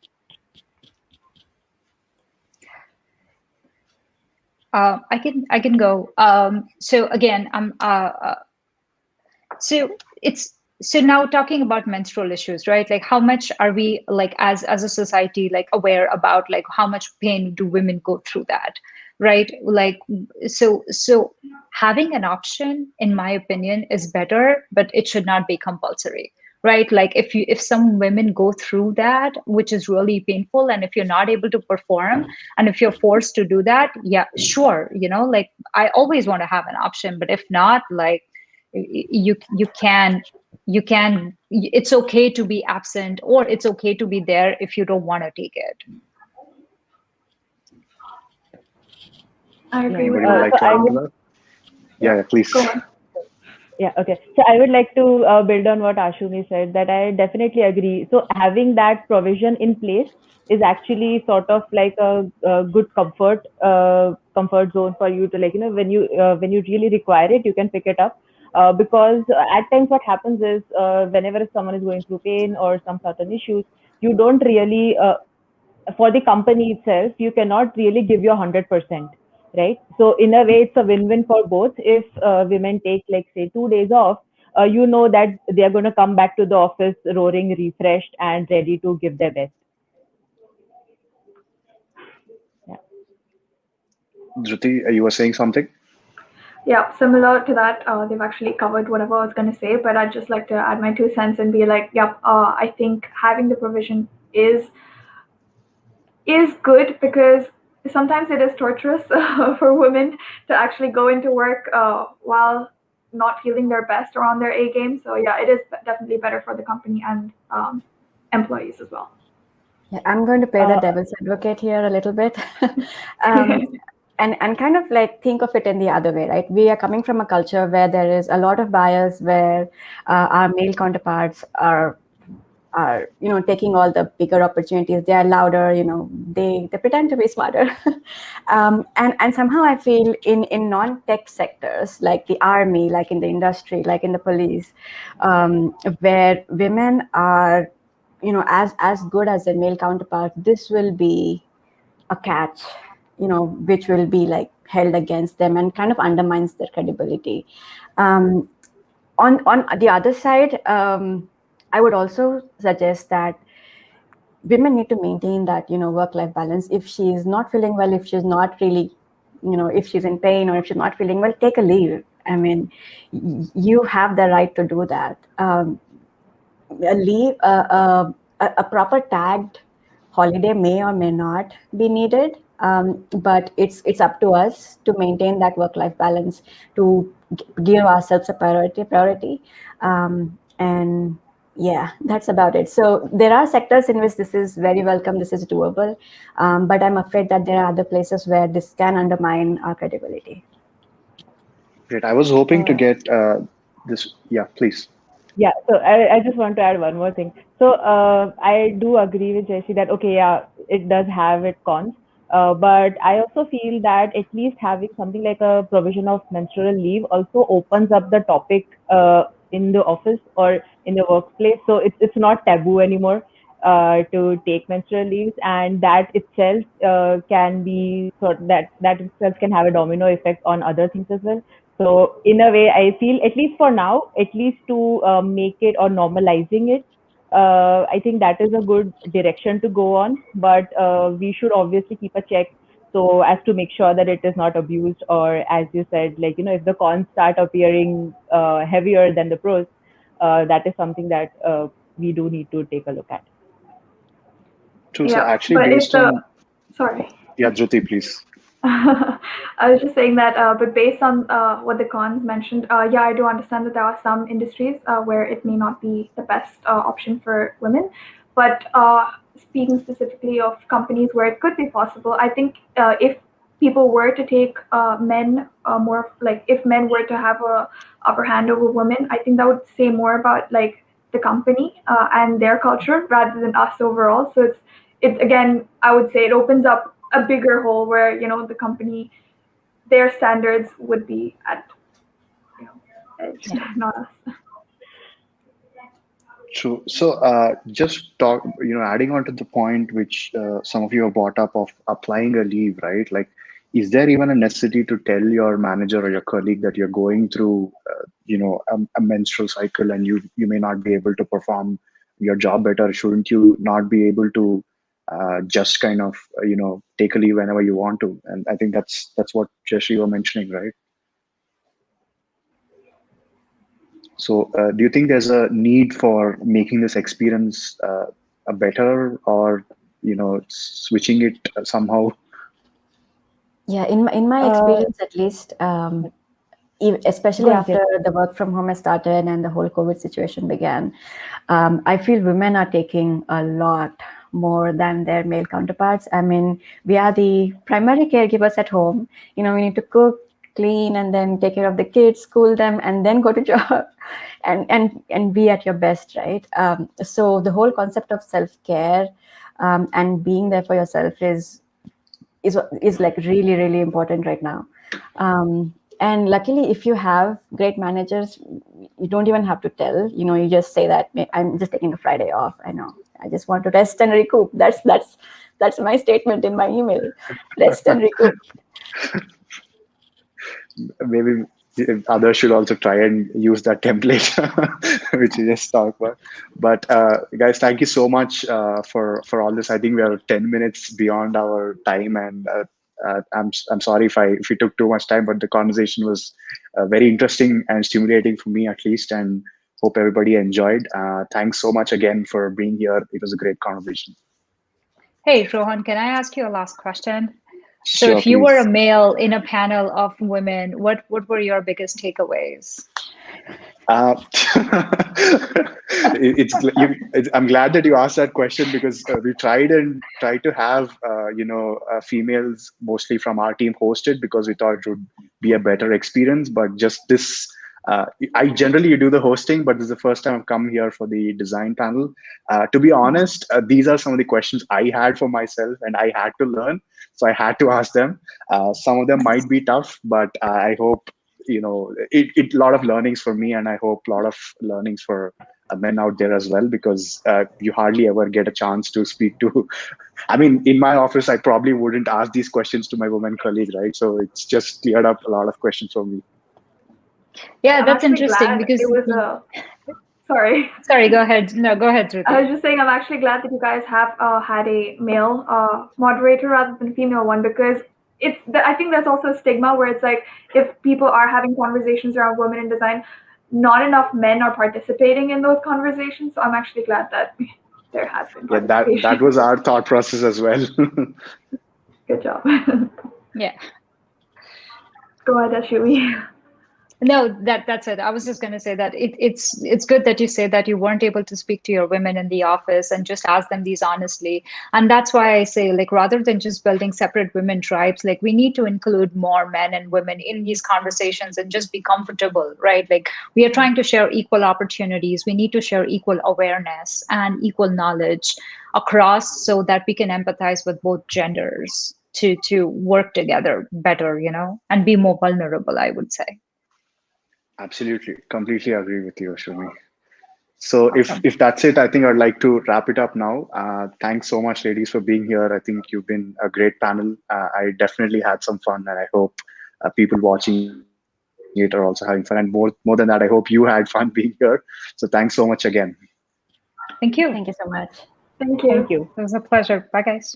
I can go. So again, so now talking about menstrual issues, right? Like, how much are we, like, as a society, like, aware about, like, how much pain do women go through that, right? Like, so having an option, in my opinion, is better, but it should not be compulsory, right? Like, if some women go through that, which is really painful, and if you're not able to perform, and if you're forced to do that, yeah, sure, like, I always want to have an option. But if not, like, you can, it's okay to be absent, or it's okay to be there if you don't want to take it. I agree with Anybody would that. like to add to that? Yeah, please. Go on. Yeah, okay. So I would like to build on what Ashumi said, that I definitely agree. So having that provision in place is actually sort of like a good comfort zone for you to, like, when you really require it, you can pick it up. Because at times what happens is, whenever someone is going through pain or some certain issues, you don't really, for the company itself, you cannot really give your 100%, right? So in a way, it's a win-win for both. If women take, like, say, 2 days off, that they are going to come back to the office roaring, refreshed, and ready to give their best. Yeah. Dhruti, you were saying something? Yeah, similar to that, they've actually covered whatever I was going to say, but I'd just like to add my 2 cents and be like, yep, I think having the provision is good, because sometimes it is torturous for women to actually go into work while not feeling their best or on their A game. So yeah, it is definitely better for the company and employees as well. Yeah, I'm going to play the devil's advocate here a little bit. And kind of, like, think of it in the other way, right? We are coming from a culture where there is a lot of bias, where our male counterparts are taking all the bigger opportunities. They are louder, they pretend to be smarter. And somehow I feel in non-tech sectors, like the army, like in the industry, like in the police, where women are as good as their male counterparts, this will be a catch, which will be, like, held against them and kind of undermines their credibility. On the other side, I would also suggest that women need to maintain that work-life balance. If she's not feeling well, if she's not really, if she's in pain, or if she's not feeling well, take a leave. I mean, you have the right to do that. A leave, a proper tagged holiday may or may not be needed, but it's up to us to maintain that work-life balance, to give ourselves a priority, and yeah, that's about it. So there are sectors in which this is very welcome, this is doable, but I'm afraid that there are other places where this can undermine our credibility. Great. I was hoping to get this. Yeah, please. Yeah, so I just want to add one more thing. So I do agree with Jesse that okay, yeah, it does have its cons, but I also feel that at least having something like a provision of menstrual leave also opens up the topic in the office or in the workplace. So it's not taboo anymore to take menstrual leaves, and that itself can be that itself can have a domino effect on other things as well. So in a way, I feel at least for now, at least to make it or normalizing it, I think that is a good direction to go on. But we should obviously keep a check so as to make sure that it is not abused, or as you said, like if the cons start appearing heavier than the pros, that is something that we do need to take a look at. True. So Yeah, actually, but if based the on sorry. yeah, Jyoti, please. I was just saying that, but based on what the cons mentioned, yeah, I do understand that there are some industries where it may not be the best option for women. But speaking specifically of companies where it could be possible, I think if people were to take men more, like if men were to have a upper hand over women, I think that would say more about like the company and their culture rather than us overall. So it's again, I would say it opens up a bigger hole where the company, their standards would be at edge, Yeah. not us. True. So, just talk, adding on to the point which some of you have brought up of applying a leave, right? Like, is there even a necessity to tell your manager or your colleague that you're going through, a menstrual cycle and you may not be able to perform your job better? Shouldn't you not be able to just kind of, take a leave whenever you want to? And I think that's what Jesh, you were mentioning, right? So, do you think there's a need for making this experience a better, or switching it somehow? Yeah, in my Uh, experience at least, especially Go ahead, after Jess. the work from home has started and the whole COVID situation began, I feel women are taking a lot more than their male counterparts. I mean, we are the primary caregivers at home. We need to cook, clean, and then take care of the kids, school them, and then go to job, and be at your best, right? So the whole concept of self-care and being there for yourself is like really, really important right now. And luckily, if you have great managers, you don't even have to tell. You just say that I'm just taking a Friday off. I know. I just want to rest and recoup. That's my statement in my email. Rest and recoup. Maybe others should also try and use that template which you just talked about. But guys, thank you so much for all this. I think we are 10 minutes beyond our time, and I'm sorry if we took too much time, but the conversation was very interesting and stimulating for me at least, and hope everybody enjoyed. Thanks so much again for being here. It was a great conversation. Hey, Rohan, can I ask you a last question? So Sure, if you were a please. male in a panel of women, what were your biggest takeaways? Uh, I'm glad that you asked that question, because we tried to have females mostly from our team hosted, because we thought it would be a better experience. But just this, I generally do the hosting, but this is the first time I've come here for the design panel. To be honest, these are some of the questions I had for myself, and I had to learn, so I had to ask them. Some of them might be tough, but I hope a lot of learnings for me, and I hope a lot of learnings for men out there as well, because you hardly ever get a chance to speak to I mean, in my office I probably wouldn't ask these questions to my woman colleague, right? So it's just cleared up a lot of questions for me. Yeah, I'm that's actually interesting glad it because was a. Sorry. sorry, go ahead. No, go ahead, I Shruti. was just saying, I'm actually glad that you guys have had a male moderator rather than a female one, because I think there's also a stigma where it's like if people are having conversations around women in design, not enough men are participating in those conversations. So I'm actually glad that. there has been Yeah, that participation. was our thought process as well. Good job. Yeah. Go ahead, Ashumi. No, that's it. I was just going to say that it's good that you say that you weren't able to speak to your women in the office and just ask them these honestly. And that's why I say, like, rather than just building separate women tribes, like, we need to include more men and women in these conversations and just be comfortable, right? Like, we are trying to share equal opportunities. We need to share equal awareness and equal knowledge across so that we can empathize with both genders to work together better, and be more vulnerable, I would say. Absolutely, completely agree with you, Ashwini. So if Awesome. if that's it, I think I'd like to wrap it up now. Thanks so much, ladies, for being here. I think you've been a great panel. I definitely had some fun, and I hope people watching it are also having fun. And more than that, I hope you had fun being here. So thanks so much again. Thank you. Thank you so much. Thank Thank you. you. It was a pleasure. Bye, guys.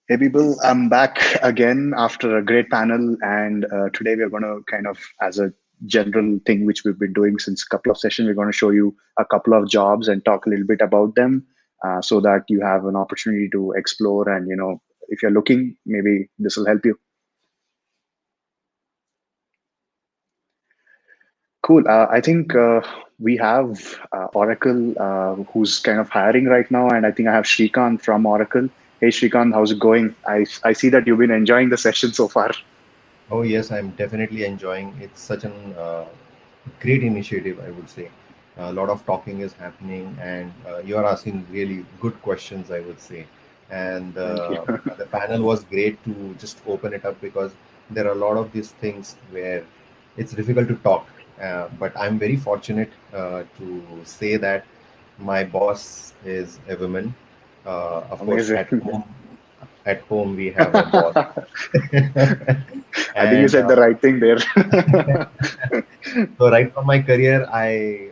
Hey people, I'm back again after a great panel, and today we're going to kind of, as a general thing which we've been doing since a couple of sessions, we're going to show you a couple of jobs and talk a little bit about them, so that you have an opportunity to explore. And if you're looking, maybe this will help you. Cool. I think we have Oracle, who's kind of hiring right now, and I think I have Shrikant from Oracle. Hey Shrikant, how's it going? I see that you've been enjoying the session so far. Oh, yes, I'm definitely enjoying. It's such an great initiative, I would say. A lot of talking is happening, and you are asking really good questions, I would say. And Thank you. the panel was great to just open it up because there are a lot of these things where it's difficult to talk. But I'm very fortunate to say that my boss is a woman. Of course, Amazing. at home we have a boss. I think you And said the right thing there. so right from my career, I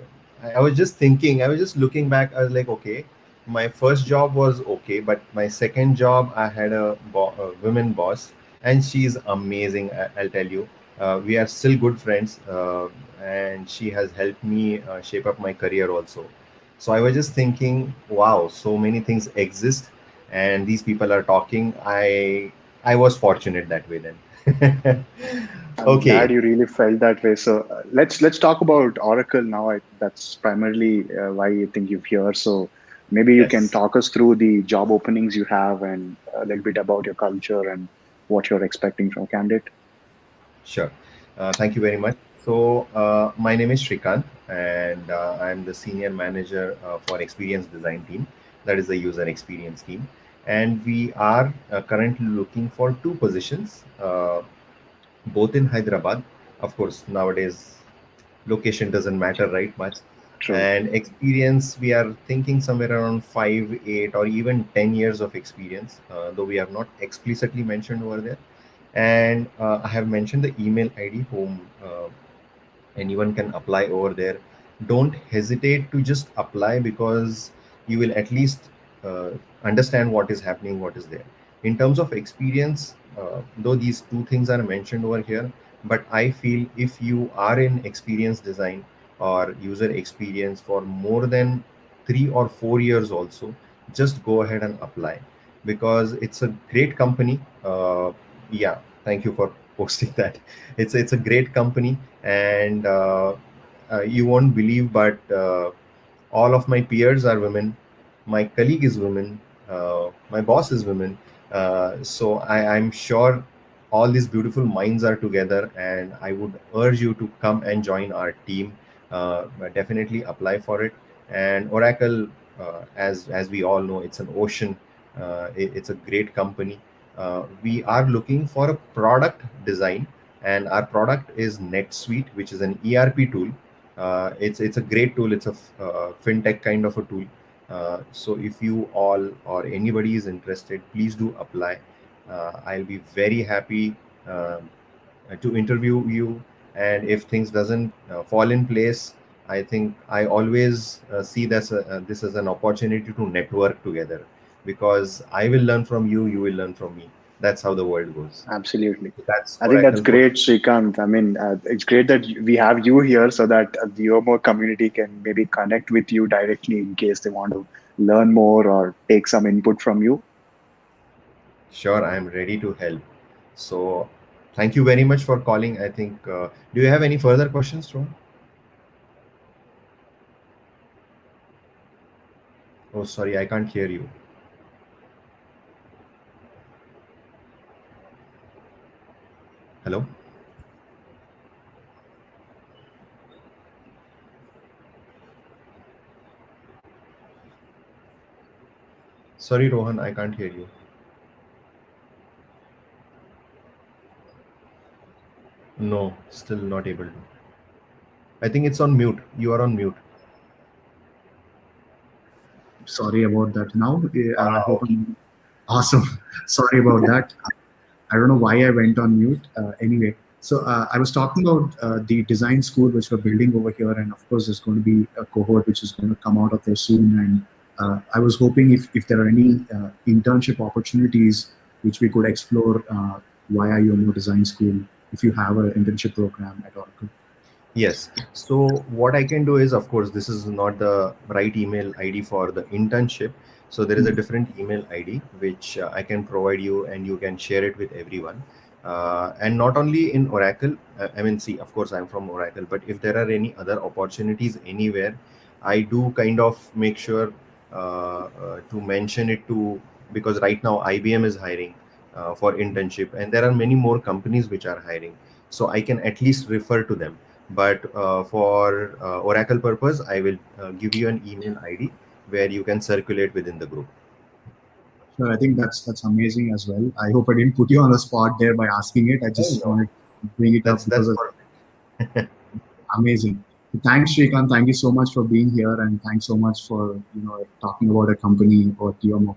was just thinking, I was just looking back. I was like, okay, my first job was okay, but my second job, I had a women boss, and she's amazing. I'll tell you, we are still good friends, and she has helped me shape up my career also. So I was just thinking, wow, so many things exist, and these people are talking. I was fortunate that way then. I'm glad Okay. you really felt that way. So let's talk about Oracle now. That's primarily why I think you're here. So maybe you can Yes. talk us through the job openings you have and a little bit about your culture and what you're expecting from a candidate. Sure. Thank you very much. So, my name is Shrikant, and I'm the senior manager for experience design team. That is the user experience team. And we are currently looking for two positions, both in Hyderabad. Of course, nowadays, location doesn't matter, right, much. True. And experience, we are thinking somewhere around 5, 8, or even 10 years of experience, though we have not explicitly mentioned over there. And I have mentioned the email ID whom anyone can apply over there. Don't hesitate to just apply because you will at least uh, understand what is happening, what is there. In terms of experience, though these two things are mentioned over here, but I feel if you are in experience design or user experience for more than 3 or 4 years also, just go ahead and apply because it's a great company. Yeah, thank you for posting that. It's a great company, and you won't believe, but all of my peers are women, my colleague is women, my boss is women. So I'm sure all these beautiful minds are together, and I would urge you to come and join our team. Definitely apply for it. And Oracle, as we all know, it's an ocean. It's a great company. We are looking for a product design, and our product is NetSuite, which is an ERP tool. It's a great tool. It's a fintech kind of a tool. So if you all or anybody is interested, please do apply. I'll be very happy to interview you. And if things doesn't fall in place, I think I always see this as an opportunity to network together, because I will learn from you, you will learn from me. That's how the world goes. Absolutely. That's I think that's Oracle for. great, Srikanth. I mean, it's great that we have you here so that the UMO community can maybe connect with you directly in case they want to learn more or take some input from you. Sure, I'm ready to help. So, thank you very much for calling. I think, do you have any further questions, Ron? Oh, sorry, I can't hear you. Hello? Sorry, Rohan, I can't hear you. No, still not able to. I think it's on mute. You are on mute. Sorry about that. Now, I hope Okay. I'm awesome. Sorry about that. I don't know why I went on mute. Anyway, so I was talking about the design school which we're building over here, and of course, there's going to be a cohort which is going to come out of there soon. And I was hoping if there are any internship opportunities which we could explore via UMO Design School, if you have an internship program at Oracle. Yes. So what I can do is, of course, this is not the right email ID for the internship. So there is a different email ID which I can provide you, and you can share it with everyone. And not only in Oracle, I mean, see, of course, I'm from Oracle, but if there are any other opportunities anywhere, I do kind of make sure to mention it to, because right now IBM is hiring for internship, and there are many more companies which are hiring. So I can at least refer to them. But for Oracle purpose, I will give you an email ID where you can circulate within the group. Sure, I think that's amazing as well. I hope I didn't put you on the spot there by asking it. I Oh, just no. wanted to bring it up That's because of perfect. amazing. Thanks, Srikanth. Thank you so much for being here, and thanks so much for talking about a company or TMO.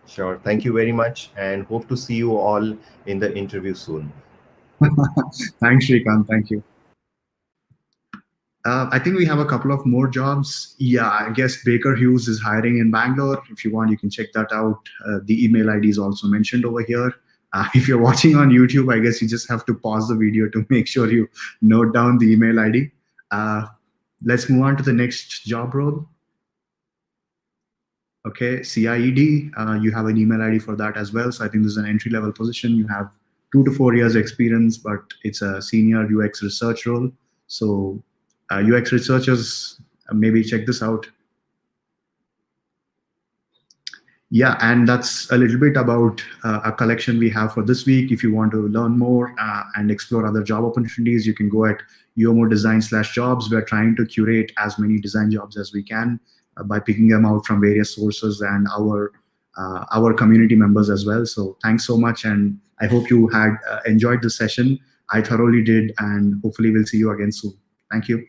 Sure. Thank you very much, and hope to see you all in the interview soon. Thanks, Srikanth. Thank you. I think we have a couple of more jobs. Yeah, I guess Baker Hughes is hiring in Bangalore. If you want, you can check that out. The email ID is also mentioned over here. If you're watching on YouTube, I guess you just have to pause the video to make sure you note down the email ID. Let's move on to the next job role. Okay, CIED, you have an email ID for that as well. So I think this is an entry-level position. You have 2 to 4 years experience, but it's a senior UX research role. So UX researchers, maybe check this out. Yeah, and that's a little bit about a collection we have for this week. If you want to learn more and explore other job opportunities, you can go at UMO Design/jobs. We're trying to curate as many design jobs as we can by picking them out from various sources and our community members as well. So thanks so much, and I hope you had enjoyed this session. I thoroughly did, and hopefully we'll see you again soon. Thank you.